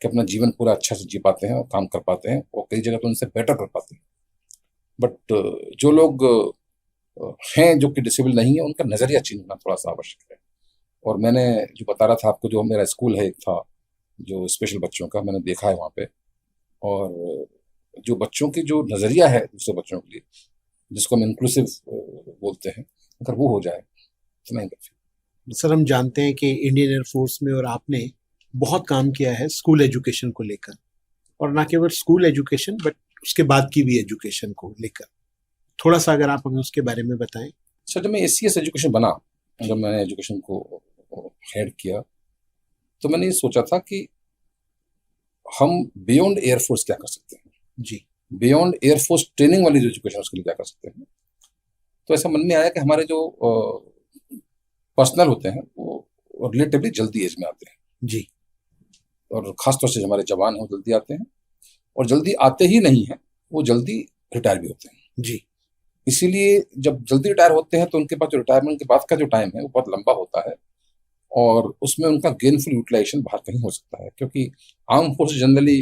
कि अपना जीवन पूरा अच्छा से जी पाते हैं और काम कर पाते हैं, और कई जगह तो उनसे बेटर कर पाते हैं। बट जो लोग हैं जो कि डिसेबल नहीं है, उनका नजरिया चेंज होना थोड़ा सा आवश्यक है। और मैंने जो बता रहा था आपको, जो मेरा स्कूल है एक था जो स्पेशल बच्चों का, मैंने देखा है वहाँ पे, और जो बच्चों की जो नजरिया है दूसरे बच्चों के लिए, जिसको हम इंक्लूसिव बोलते हैं, अगर वो हो जाए तो नहीं काफी। सर हम जानते हैं कि इंडियन एयरफोर्स में और आपने बहुत काम किया है स्कूल एजुकेशन को लेकर, और ना केवल स्कूल एजुकेशन बट उसके बाद की भी एजुकेशन को लेकर। थोड़ा सा अगर आप हमें उसके बारे में बताएं। सर, जब मैं एसीएस एजुकेशन बना, जब मैंने एजुकेशन को हेड किया, तो मैंने ये सोचा था कि हम बियॉन्ड एयरफोर्स क्या कर सकते हैं, जी बियॉन्ड एयरफोर्स ट्रेनिंग वाली जो एजुकेशन उसके लिए क्या कर सकते हैं। तो ऐसा मन में आया कि हमारे जो पर्सनल होते हैं वो रिलेटिवली जल्दी एज में आते हैं, जी और खासतौर से जो हमारे जवान हैं वो जल्दी आते हैं, और जल्दी आते ही नहीं हैं, वो जल्दी रिटायर भी होते हैं। जी इसीलिए जब जल्दी रिटायर होते हैं तो उनके पास जो रिटायरमेंट के बाद का जो टाइम है वो बहुत लंबा होता है, और उसमें उनका गेनफुल यूटिलाइजेशन बाहर कहीं हो सकता है, क्योंकि arm force generally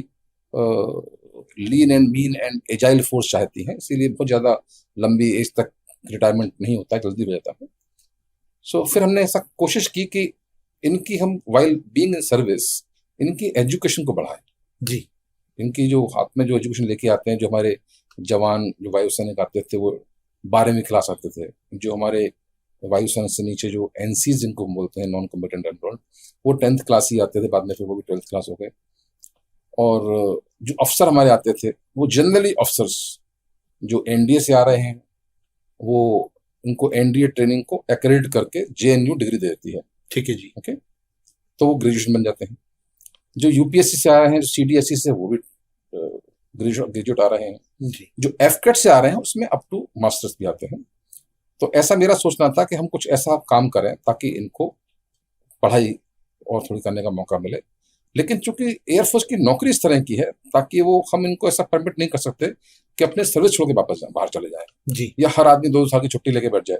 lean and mean and agile force चाहती है, इसीलिए बहुत ज़्यादा लंबी एज तक रिटायरमेंट नहीं होता है, जल्दी हो जाता है। सो फिर हमने ऐसा कोशिश की कि इनकी हम वाइल बीइंग इन सर्विस इनकी एजुकेशन को बढ़ाएं। जी इनकी जो हाथ में जो एजुकेशन लेके आते हैं, जो हमारे जवान जो वायुसैनिक आते थे वो 12वीं क्लास आते थे, जो हमारे वायुसेना से नीचे जो एनसीज जिनको हम बोलते हैं, नॉन कम्बेटेंट एनरोल्ड, वो 10th क्लास ही आते थे, बाद में फिर वो भी 12th क्लास हो गए। और जो अफसर हमारे आते थे वो जनरली अफसर्स जो एनडीए से आ रहे हैं, वो उनको एनडीए ट्रेनिंग को एक्रेडिट करके जेएनयू डिग्री दे देती है। ठीक है जी। ओके, तो वो ग्रेजुएशन बन जाते हैं। जो यूपीएससी से आ रहे हैं, जो सीडीएससी से, वो भी ग्रेजुएट आ रहे हैं। जी जो एफकेट से आ रहे हैं उसमें अप टू मास्टर्स भी आते हैं। तो ऐसा मेरा सोचना था कि हम कुछ ऐसा काम करें ताकि इनको पढ़ाई और थोड़ी करने का मौका मिले। लेकिन चूंकि एयरफोर्स की नौकरी इस तरह की है, ताकि वो हम इनको ऐसा परमिट नहीं कर सकते कि अपने सर्विस छोड़ के वापस बाहर चले जाए, जी या हर आदमी 2 साल की छुट्टी लेके बैठ जाए।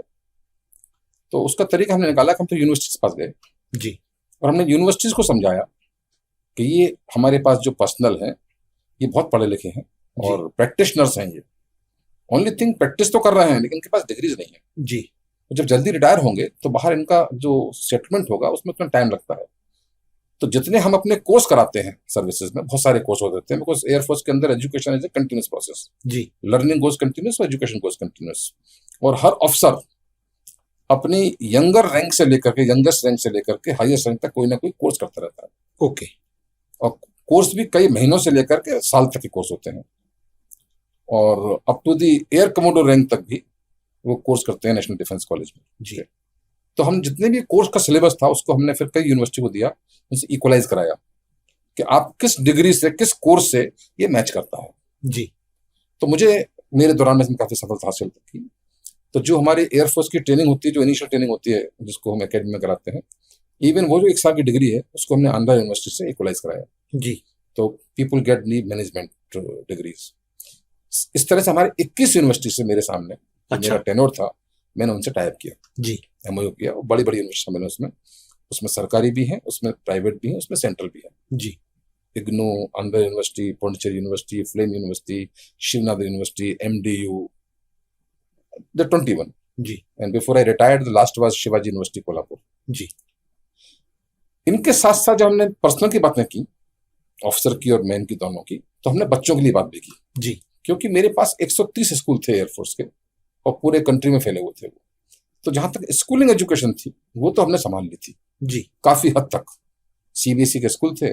तो उसका तरीका हमने निकाला कि हम तो यूनिवर्सिटीज के पास गए, जी और हमने यूनिवर्सिटीज को समझाया कि ये हमारे पास जो पर्सनल है ये बहुत पढ़े लिखे हैं और प्रैक्टिशनर्स हैं। ये ओनली थिंग प्रैक्टिस तो कर रहे हैं, लेकिन इनके पास डिग्रीज नहीं है। जी तो जब जल्दी रिटायर होंगे तो बाहर इनका जो सेटलमेंट होगा उसमें उतना टाइम लगता है। तो जितने हम अपने कोर्स कराते हैं सर्विसेज में, बहुत सारे कोर्स हो जाते हैं, बिकॉज एयरफोर्स के अंदर education is a continuous process. जी लर्निंग गोज कंटिन्यूस और एजुकेशन गोज कंटिन्यूस। और हर अफसर अपनी यंगर रैंक से लेकर के, यंगेस्ट रैंक से लेकर के हाईएस्ट रैंक तक कोई ना कोई कोर्स करता रहता है। ओके। और कोर्स भी कई महीनों से लेकर के साल तक के कोर्स होते हैं, और up to the air commodore rank तक भी वो कोर्स करते हैं नेशनल डिफेंस कॉलेज में। जी तो हम जितने भी कोर्स का सिलेबस था उसको हमने फिर कई यूनिवर्सिटी को दिया, उनसे इक्वलाइज कराया कि आप किस डिग्री से, किस कोर्स से ये मैच करता है। जी तो मुझे मेरे दौरान में इसमें काफी सफलता हासिल की। तो जो हमारी एयरफोर्स की ट्रेनिंग होती है, जो इनिशियल ट्रेनिंग होती है जिसको हम एकेडमी में कराते हैं, इवन वो जो 1 साल की डिग्री है उसको हमने आंध्रा यूनिवर्सिटी से इक्वलाइज कराया। जी। तो पीपल गेट नी मैनेजमेंट डिग्रीज। इस तरह से हमारे 21 यूनिवर्सिटी से मेरे सामने जो अच्छा। मेरा टेन्योर था, मैंने उनसे टाइप किया, जी। एमओयू किया। बड़ी बड़ी यूनिवर्सिटी मैंने उसमें सरकारी भी है, उसमें प्राइवेट भी है, उसमें सेंट्रल भी है। जी। IGNOU, Andhra university, Pondicherry university, FLAME university, Shivnath university, MDU, the 21. जी। And before I retired, the last was Shivaji university Kolhapur. जी। इनके साथ साथ जब हमने पर्सनल की बातें की, ऑफिसर की और मैन की दोनों की, तो हमने बच्चों के लिए बात भी की। जी। क्योंकि मेरे पास 130 स्कूल थे एयरफोर्स के और पूरे कंट्री में फैले हुए थे वो। तो जहां तक स्कूलिंग एजुकेशन थी वो तो हमने संभाल ली थी जी। काफी हद तक। सीबीएसई के स्कूल थे,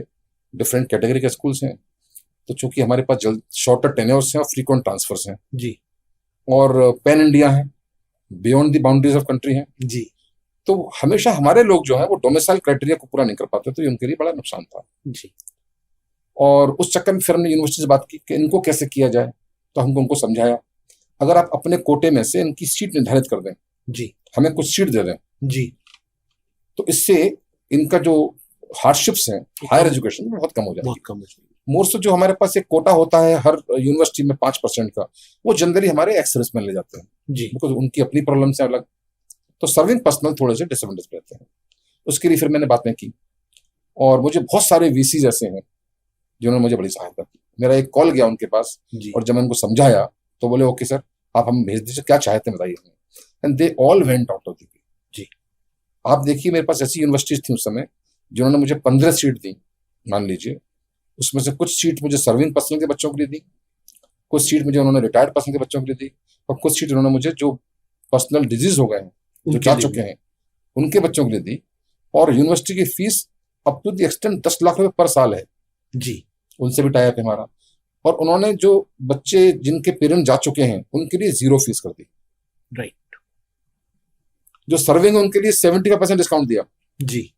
डिफरेंट कैटेगरी के स्कूल्स हैं, तो चूंकि हमारे पास जल्द शॉर्टर टेन्योर्स हैं और फ्रीक्वेंट ट्रांसफर्स हैं जी। और पैन इंडिया है, beyond the boundaries of country है, जी। तो हमेशा हमारे लोग जो है वो डोमिसाइल क्राइटेरिया को पूरा नहीं कर पाते, तो ये उनके लिए बड़ा नुकसान था। जी। और उस चक्कर में फिर हमने यूनिवर्सिटी से बात की कि इनको कैसे किया जाए, तो हमको उनको समझाया, अगर आप अपने कोटे में से इनकी सीट निर्धारित कर दें, जी। हमें कुछ सीट दे दें, जी। तो इससे इनका जो हार्डशिप्स हैं हायर एजुकेशन में बहुत कम हो जाएगी। बहुत कम हो जाएगी। मोस्ट जो हमारे पास एक कोटा होता है हर यूनिवर्सिटी में 5% का, वो जनरली हमारे एक्स सर्विसमैन ले जाते हैं, जी। बिकॉज उनकी अपनी प्रॉब्लम से अलग, तो सर्विंग पर्सनल थोड़े से डिसएडवांटेज रहते हैं। उसके लिए फिर मैंने बातें की और मुझे बहुत सारे वीसीज ऐसे हैं जिन्होंने मुझे बड़ी सहायता की। मेरा एक कॉल गया उनके पास जी। और जब मैं उनको समझाया तो बोले ओके सर, आप हम भेज दीजिए, क्या चाहते हैं बताइए हमें। And they all went out of the way. जी। आप देखिए मेरे पास ऐसी यूनिवर्सिटीज थी उस समय जिन्होंने मुझे 15 सीट दी, मान लीजिए। उसमें से कुछ सीट मुझे सर्विंग पर्सनल के बच्चों के लिए दी, कुछ सीट मुझे उन्होंने रिटायर्ड पर्सनल के बच्चों के लिए दी, और कुछ सीट उन्होंने मुझे जो पर्सनल डिजीज हो गए हैं, जो जा चुके हैं, उनके बच्चों के लिए दी। और यूनिवर्सिटी की fees up to the extent 10 lakh रुपए पर साल है। जी। उनसे भी टाई अप है हमारा। और उन्होंने जो बच्चे जिनके पेरेंट्स जा चुके हैं उनके लिए 0 फीस कर दी। राइट। जो सर्विंग है उनके लिए 75% डिस्काउंट दिया। जी।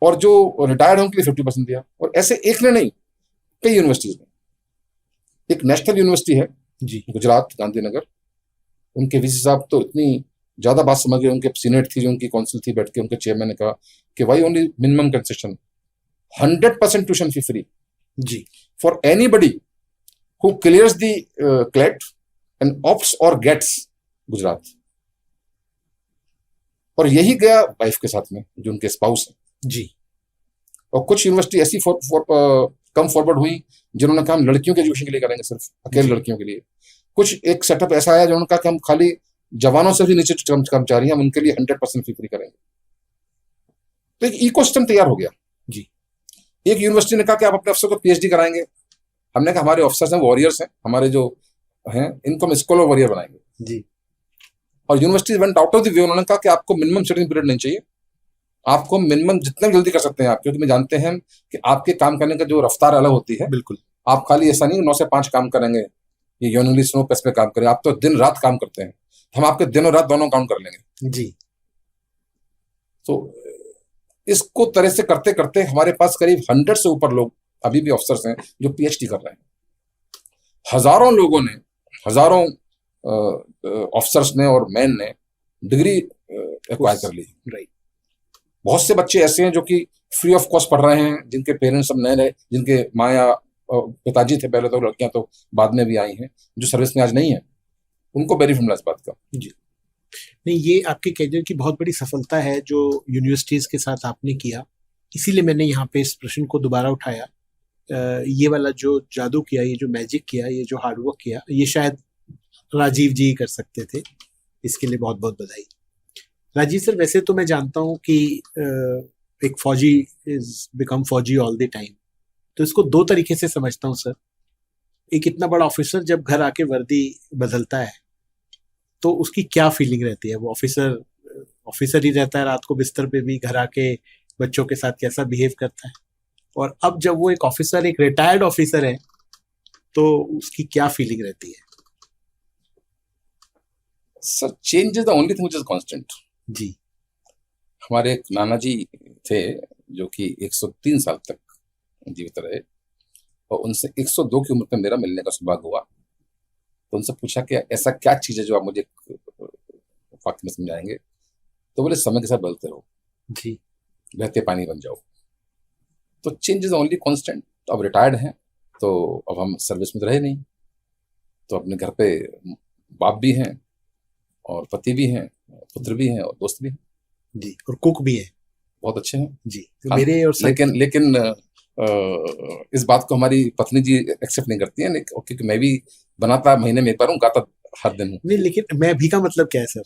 और जो रिटायर्ड है उनके लिए 50% दिया। और ऐसे एक ने नहीं, कई यूनिवर्सिटीज ने। एक नेशनल यूनिवर्सिटी है जी। गुजरात, गांधीनगर, उनके वीसी साहब तो इतनी ज्यादा बात समझ गए, उनके सीनेट थी जो उनकी काउंसिल थी, बैठ के उनके चेयरमैन ने कहा कि why only minimum concession, 100% tuition fee free जी। For anybody who clears the CLAT and opts और गेट्स गुजरात। और यही गया वाइफ के साथ में जो उनके स्पाउस है। जी। और कुछ यूनिवर्सिटी ऐसी कम फॉरवर्ड हुई जिन्होंने कहा हम लड़कियों के एजुकेशन के लिए करेंगे, सिर्फ अकेले लड़कियों के लिए। कुछ एक सेटअप ऐसा आया जिन्होंने कहा कि हम खाली जवानों से भी नीचे कर्मचारी हैं, हम उनके लिए 100% फी फ्री करेंगे। तो एक इकोसिस्टम तैयार हो गया। जी। एक यूनिवर्सिटी ने कहा कि आप अपने अफसर को पीएचडी कराएंगे। हमने कहा हमारे ऑफिसर्स हैं, वॉरियर्स हैं, हमारे जो हैं इनको हम स्कॉलर वॉरियर बनाएंगे। जी। और university went out of the वे। उन्होंने कहा कि आपको मिनिमम स्टडी पीरियड नहीं चाहिए, आपको मिनिमम जितना जल्दी कर सकते हैं आप, क्योंकि मैं जानते हैं कि आपके काम करने का जो रफ्तार अलग होती है। बिल्कुल। आप खाली ऐसा नहीं 9 से 5 काम करेंगे, ये यूनिवर्सिटी स्नो पेस पे काम करें, आप तो दिन रात काम करते हैं, हम आपके दिन और रात दोनों काउंट कर लेंगे। जी। तो इसको तरह से करते करते हमारे पास करीब 100 से ऊपर लोग अभी भी ऑफिसर्स हैं जो पीएचडी कर रहे हैं। हजारों लोगों ने, हजारों ऑफिसर्स ने और मैन ने डिग्री एक्वायर कर ली। राइट। बहुत से बच्चे ऐसे हैं जो कि फ्री ऑफ कॉस्ट पढ़ रहे हैं, जिनके पेरेंट्स सब नए रहे, जिनके माँ या पिताजी थे पहले, तो लड़कियां तो बाद में भी आई हैं, जो सर्विस में आज नहीं है, उनको बेनिफिट मिला इस बात का। जी। नहीं, ये आपके कैरियर की बहुत बड़ी सफलता है जो यूनिवर्सिटीज के साथ आपने किया। इसीलिए मैंने यहाँ पे इस प्रश्न को दोबारा उठाया। ये वाला जो जादू किया, ये जो मैजिक किया, ये जो हार्डवर्क किया, ये शायद राजीव जी कर सकते थे। इसके लिए बहुत बहुत बधाई। राजीव सर, वैसे तो मैं जानता हूँ कि एक फौजी इज बिकम फौजी ऑल द टाइम, तो इसको 2 तरीके से समझता हूँ सर। एक इतना बड़ा ऑफिसर जब घर आके वर्दी बदलता है तो उसकी क्या फीलिंग रहती है? वो ऑफिसर ही रहता है, रात को बिस्तर पे भी, घर आके बच्चों के साथ कैसा बिहेव करता है। और अब जब वो एक ऑफिसर, एक रिटायर्ड ऑफिसर है, तो उसकी क्या फीलिंग रहती है? Sir, change is the only thing which is constant. जी। हमारे एक नाना जी थे जो कि 103 साल तक जीवित रहे, और उनसे 102 की उम्र में मेरा मिलने का सौभाग्य हुआ। तो उनसे पूछा कि ऐसा क्या चीज़ है जो आप मुझे वाक्य में समझाएंगे। तो बोले समय के साथ बदलते रहो, जी बहते पानी बन जाओ। तो चेंज इज ओनली कांस्टेंट। तो अब रिटायर्ड हैं, तो अब हम सर्विस में तो रहे नहीं, तो अपने घर पे बाप भी हैं और पति भी हैं, पुत्र भी हैं और दोस्त भी हैं, जी, और कुक भी है। बहुत अच्छे हैं। जी, तो हाँ, मेरे और सर लेकिन लेकिन इस बात को हमारी पत्नी जी एक्सेप्ट नहीं करती हैं, क्योंकि मैं भी बनाता महीने में एक बार हूँ, गाता हर दिन हूँ। नहीं, लेकिन मैं भी का मतलब क्या है सर?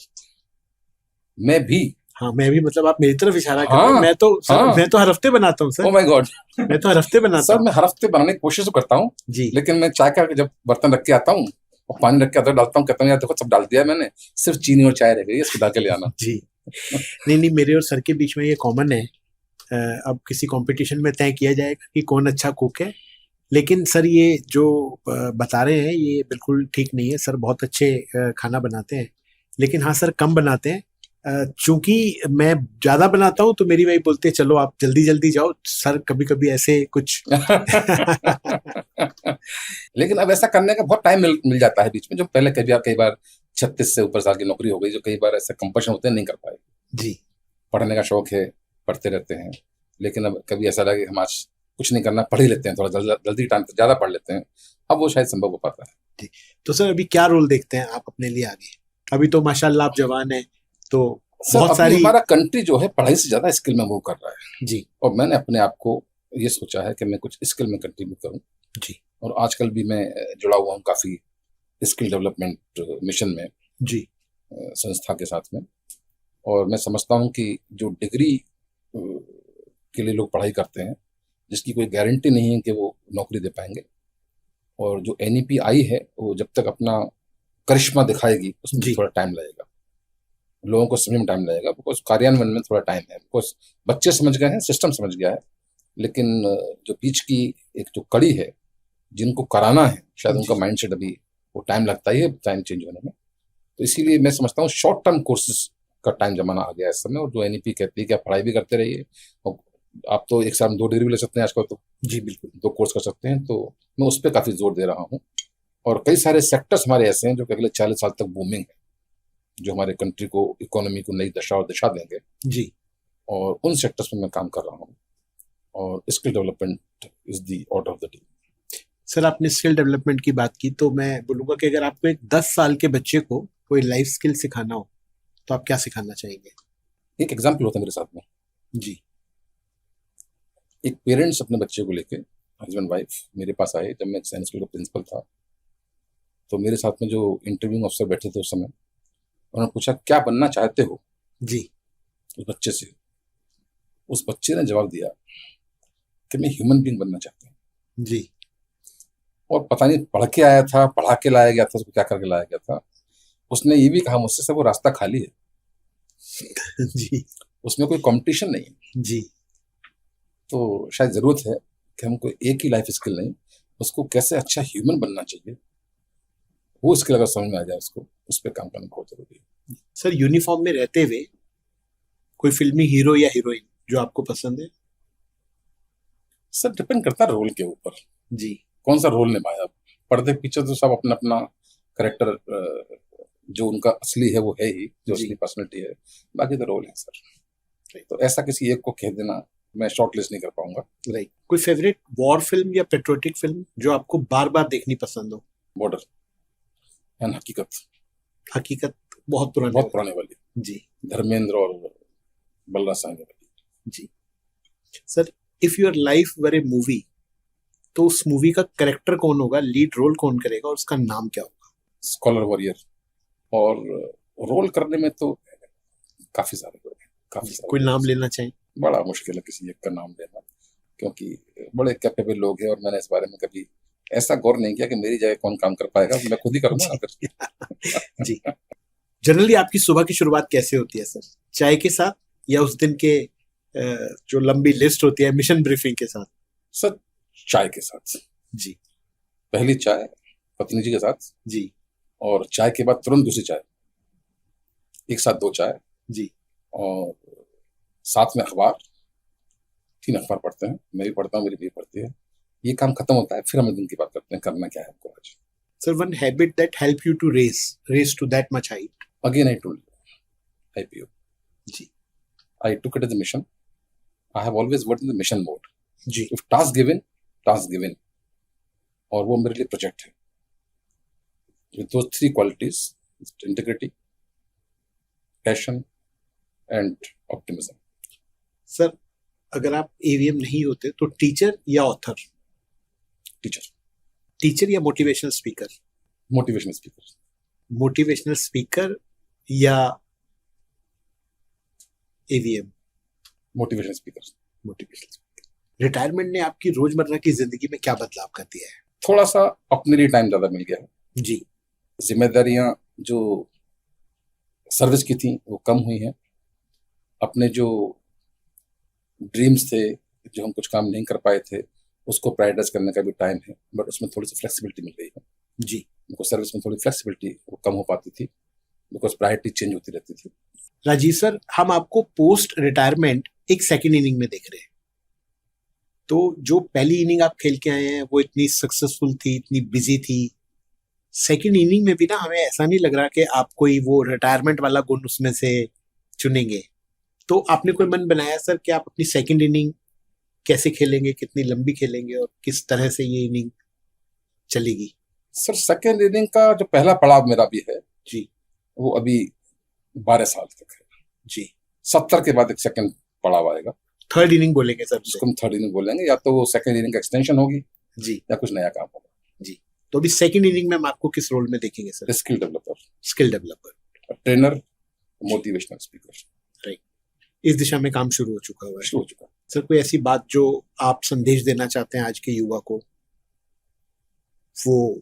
मैं भी, हाँ, मैं भी मतलब आप मेरी तरफ इशारा कर रहे हैं। हाँ मैं तो सर, हाँ, मैं तो हर हफ्ते बनाता हूँ ओ सर। My God. मैं तो हर हफ्ते बनाता सर हूँ। मैं हर हफ्ते बनाने की कोशिश तो करता हूँ, जी लेकिन मैं चाय का जब बर्तन रख के आता हूँ और पानी रख के अदरक डालता हूँ, कहता हूँ यार देखो सब डाल दिया है मैंने, सिर्फ चीनी और चाय रह गई है, इसको डाल के ले आना। जी, नहीं नहीं, मेरे और सर के बीच में ये कॉमन है। अब किसी कंपटीशन में तय किया जाएगा कि कौन अच्छा कुक है। लेकिन सर ये जो बता रहे हैं ये बिल्कुल ठीक नहीं है। सर बहुत अच्छे खाना बनाते हैं, लेकिन हाँ सर कम बनाते हैं। चूंकि मैं ज्यादा बनाता हूँ तो मेरी वाइफ बोलती है चलो आप जल्दी जल्दी जाओ। सर कभी कभी ऐसे कुछ लेकिन अब ऐसा करने का बहुत टाइम मिल जाता है बीच में, जो पहले कई बार 36 से ऊपर साल की नौकरी हो गई, जो कई बार ऐसे कंपल्शन होते हैं, नहीं कर पाए। जी पढ़ने का शौक है, पढ़ते रहते हैं, लेकिन अब कभी ऐसा लगे हम आज कुछ नहीं करना, पढ़ ही लेते हैं, थोड़ा जल्दी टाइम ज्यादा पढ़ लेते हैं, अब वो शायद संभव हो पाता है। जी। तो सर अभी क्या रोल देखते हैं आप अपने लिए आगे? अभी तो माशाल्लाह आप जवान हैं, तो सर बहुत अभी सारी हमारा कंट्री जो है पढ़ाई से ज्यादा स्किल में मूव कर रहा है, जी और मैंने अपने आप को ये सोचा है कि मैं कुछ स्किल में कंट्रीब्यूट करूं, जी और आजकल भी मैं जुड़ा हुआ हूँ काफी स्किल डेवलपमेंट मिशन में, जी संस्था के साथ में। और मैं समझता हूँ कि जो डिग्री के लिए लोग पढ़ाई करते हैं, जिसकी कोई गारंटी नहीं है कि वो नौकरी दे पाएंगे, और जो एनईपी आई है वो जब तक अपना करिश्मा दिखाएगी उसमें जी थोड़ा टाइम लगेगा, लोगों को समझने में टाइम लगेगा, बिकॉज कार्यान्वयन में थोड़ा टाइम है, बिकॉज बच्चे समझ गए हैं, सिस्टम समझ गया है, लेकिन जो बीच की एक जो कड़ी है, जिनको कराना है, शायद उनका जी माइंडसेट अभी वो टाइम लगता ही है, टाइम चेंज होने में। तो इसीलिए मैं समझता हूँ शॉर्ट टर्म कोर्सेज का टाइम जमाना आ गया है इस समय, और जो एनईपी कहती है कि आप पढ़ाई भी करते रहिए, और आप तो एक साल में 2 डिग्री भी ले सकते हैं आजकल, तो जी बिल्कुल 2 कोर्स कर सकते हैं। तो मैं उस पर काफी जोर दे रहा हूँ, और कई सारे सेक्टर्स हमारे ऐसे हैं जो कि अगले 40 साल तक बूमिंग है, जो हमारे कंट्री को, इकोनॉमी को नई दशा और दिशा देंगे, जी। और उन सेक्टर्स में मैं काम कर रहा हूँ, और skill development is the order of the day. Sir आपने स्किल डेवलपमेंट की बात की, तो मैं बोलूंगा कि अगर आपको एक 10 साल के बच्चे को कोई लाइफ स्किल सिखाना हो तो आप क्या सिखाना चाहेंगे? एक एग्जाम्पल होता है मेरे साथ में। जी एक पेरेंट्स अपने बच्चे को लेके, हस्बैंड वाइफ, मेरे पास आए जब मैं साइंस स्कूल का प्रिंसिपल था। तो मेरे साथ में जो इंटरव्यूइंग अफसर बैठे थे उस समय, उन्होंने पूछा क्या बनना चाहते हो जी उस बच्चे से। उस बच्चे ने जवाब दिया कि मैं ह्यूमन बीइंग बनना चाहता हूँ। जी और पता नहीं पढ़ के आया था, पढ़ा के लाया गया था, उसको क्या करके लाया गया था। उसने ये भी कहा मुझसे, सब वो रास्ता खाली है, जी उसमें कोई कंपटीशन नहीं है। जी तो शायद जरूरत है कि हमको एक ही लाइफ स्किल नहीं, उसको कैसे अच्छा ह्यूमन बनना चाहिए, वो स्किल अगर समझ में आ जाए उसको, उस पर काम करना बहुत जरूरी है। सर यूनिफॉर्म में रहते हुए कोई फिल्मी हीरो या हीरोइन जो आपको पसंद है? सर डिपेंड करता है रोल के ऊपर, जी कौन सा रोल निभाया। पर्दे के पीछे तो सब अपना अपना करेक्टर, जो उनका असली है वो है ही, जो जी असली पर्सनैलिटी है, बाकी तो रोल है सर। तो ऐसा किसी एक को कह देना मैं शॉर्ट लिस्ट नहीं कर पाऊंगा। राइट। कोई फेवरेट वॉर फिल्म या पेट्रोटिक फिल्म जो आपको बार बार देखनी पसंद हो? बॉर्डर एंड हकीकत, हकीकत बहुत पुराने बहुत वाली। पुराने वाली, जी धर्मेंद्र और बलराज साहनी वाली। जी। Sir if your life were a movie, तो उस मूवी का कैरेक्टर कौन होगा, लीड रोल कौन करेगा और उसका नाम क्या होगा? Scholar warrior. और रोल करने में तो काफी सारे लोग हैं, काफी सारे कोई लोग नाम हैं। लेना चाहें? बड़ा मुश्किल है किसी एक का नाम लेना, क्योंकि बड़े कैपेबल लोग हैं, और मैंने इस बारे में कभी ऐसा गौर नहीं किया कि मेरी जगह कौन काम कर पाएगा, मैं खुद ही करूंगा ना जी फिर। जी। जनरली आपकी सुबह की शुरुआत कैसे होती है सर? चाय के साथ या उस दिन के जो लंबी लिस्ट होती है मिशन ब्रीफिंग के साथ? सर चाय के साथ। जी पहली चाय पत्नी जी के साथ, जी और चाय के बाद तुरंत दूसरी चाय, एक साथ 2 चाय, जी और साथ में अखबार, 3 अखबार पढ़ते हैं, मैं भी पढ़ता हूँ, मेरी भी पढ़ती है। ये काम खत्म होता है, फिर हम दिन की बात करते हैं करना क्या है हमको आज। Sir, one habit that help you to raise to that much height. Again, I told you, IPO. Ji I took it as a mission. I have always worked in the mission mode. Ji If task given, और वो मेरे लिए project है. With those three qualities, integrity, passion, and optimism. Sir, अगर आप AVM नहीं होते तो टीचर या ऑथर? Teacher, टीचर या motivational speaker? motivational speaker, motivational speaker या AVM? motivational speaker. Motivational speaker. Retirement ने आपकी रोजमर्रा की जिंदगी में क्या बदलाव कर दिया है? थोड़ा सा अपने लिए टाइम ज्यादा मिल गया है. जी जिम्मेदारियां जो सर्विस की थी वो कम हुई हैं. अपने जो ड्रीम्स थे, जो हम कुछ काम नहीं कर पाए थे, उसको प्रायोरिटाइज करने का भी टाइम है, बट उसमें थोड़ी सी फ्लेक्सिबिलिटी मिल गई है. जी उनको सर्विस में थोड़ी फ्लेक्सिबिलिटी वो कम हो पाती थी, बिकॉज प्रायोरिटी चेंज होती रहती थी. राजीव सर, हम आपको पोस्ट रिटायरमेंट एक सेकंड इनिंग में देख रहे हैं. तो जो पहली इनिंग आप खेल के आए हैं वो इतनी सक्सेसफुल थी, इतनी बिजी थी. सेकंड इनिंग में भी ना हमें ऐसा नहीं लग रहा कि आप कोई वो रिटायरमेंट वाला गुण उसमें से चुनेंगे. तो आपने कोई मन बनाया सर कि आप अपनी सेकंड इनिंग कैसे खेलेंगे, कितनी लंबी खेलेंगे और किस तरह से ये इनिंग चलेगी? सर, सेकेंड इनिंग का जो पहला पड़ाव मेरा भी है जी वो अभी 12 साल तक है. जी 70 के बाद एक सेकंड पड़ाव आएगा, थर्ड इनिंग बोलेंगे सर जिसको हम थर्ड इनिंग बोलेंगे. या तो वो सेकंड इनिंग का एक्सटेंशन होगी जी. या कुछ नया काम होगा. तो अभी सेकंड इनिंग में हम आपको किस रोल में देखेंगे sir? Skill developer, skill developer, trainer, motivational speaker. इस दिशा में काम शुरू हो चुका हुआ है. शुरू हो चुका. सर, कोई ऐसी बात जो आप संदेश देना चाहते हैं आज के युवा को? वो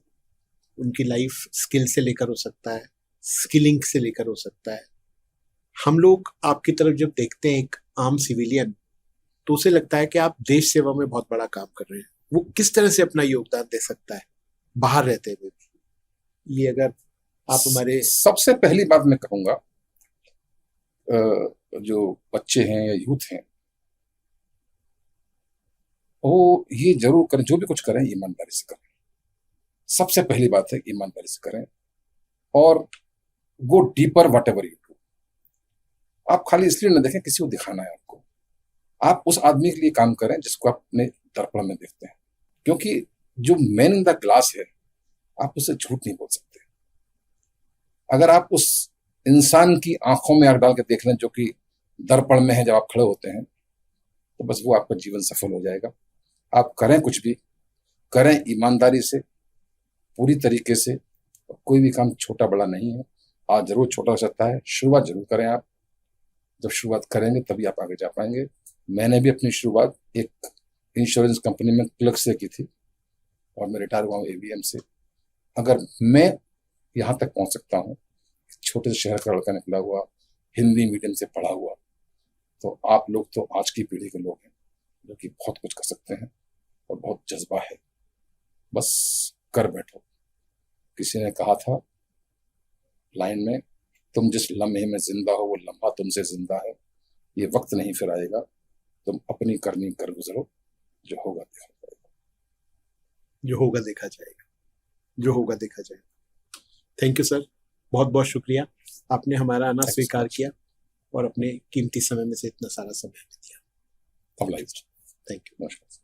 उनकी लाइफ स्किल से लेकर हो सकता है, स्किलिंग से लेकर हो सकता है. हम लोग आपकी तरफ जब देखते हैं एक आम सिविलियन, तो उसे लगता है कि आप देश सेवा में बहुत बड़ा काम कर रहे हैं. वो किस तरह से अपना योगदान दे सकता है बाहर रहते हुए भी? ये अगर आप हमारे सबसे पहली बात मैं कहूंगा, जो बच्चे हैं या यूथ हैं, वो ये जरूर करें, जो भी कुछ करें ईमानदारी से करें. सबसे पहली बात है ईमानदारी से करें और go deeper what ever you do. आप खाली इसलिए न देखें किसी को दिखाना है आपको. आप उस आदमी के लिए काम करें जिसको आप अपने दर्पण में देखते हैं, क्योंकि जो मैन इन द ग्लास है, आप उससे झूठ नहीं बोल सकते. अगर आप उस इंसान की आंखों में आंख डाल के देख लें जो कि दर्पण में है जब आप खड़े होते हैं, तो बस वो आपका जीवन सफल हो जाएगा. आप करें कुछ भी करें ईमानदारी से, पूरी तरीके से. कोई भी काम छोटा बड़ा नहीं है. आज जरूर छोटा हो सकता है, शुरुआत जरूर करें आप. जब शुरुआत करेंगे तभी आप आगे जा पाएंगे. मैंने भी अपनी शुरुआत एक इंश्योरेंस कंपनी में क्लर्क से की थी और मैं रिटायर हुआ हूँ AVM से. अगर मैं यहाँ तक पहुंच सकता हूँ, छोटे से शहर का लड़का निकला हुआ, हिंदी मीडियम से पढ़ा हुआ, तो आप लोग तो आज की पीढ़ी के लोग हैं जो कि बहुत कुछ कर सकते हैं और बहुत जज्बा है. बस कर बैठो. किसी ने कहा था लाइन में, तुम जिस लम्हे में जिंदा हो वो लम्हा तुमसे जिंदा है. ये वक्त नहीं फिर आएगा, तुम अपनी करनी कर गुजरो, जो होगा देखा जाएगा. जो होगा देखा जाएगा. जो होगा देखा जाएगा. थैंक यू सर, बहुत बहुत शुक्रिया. आपने हमारा आना स्वीकार किया और अपने कीमती समय में से इतना सारा समय दिया. Obliged. Thank you. नमस्कार.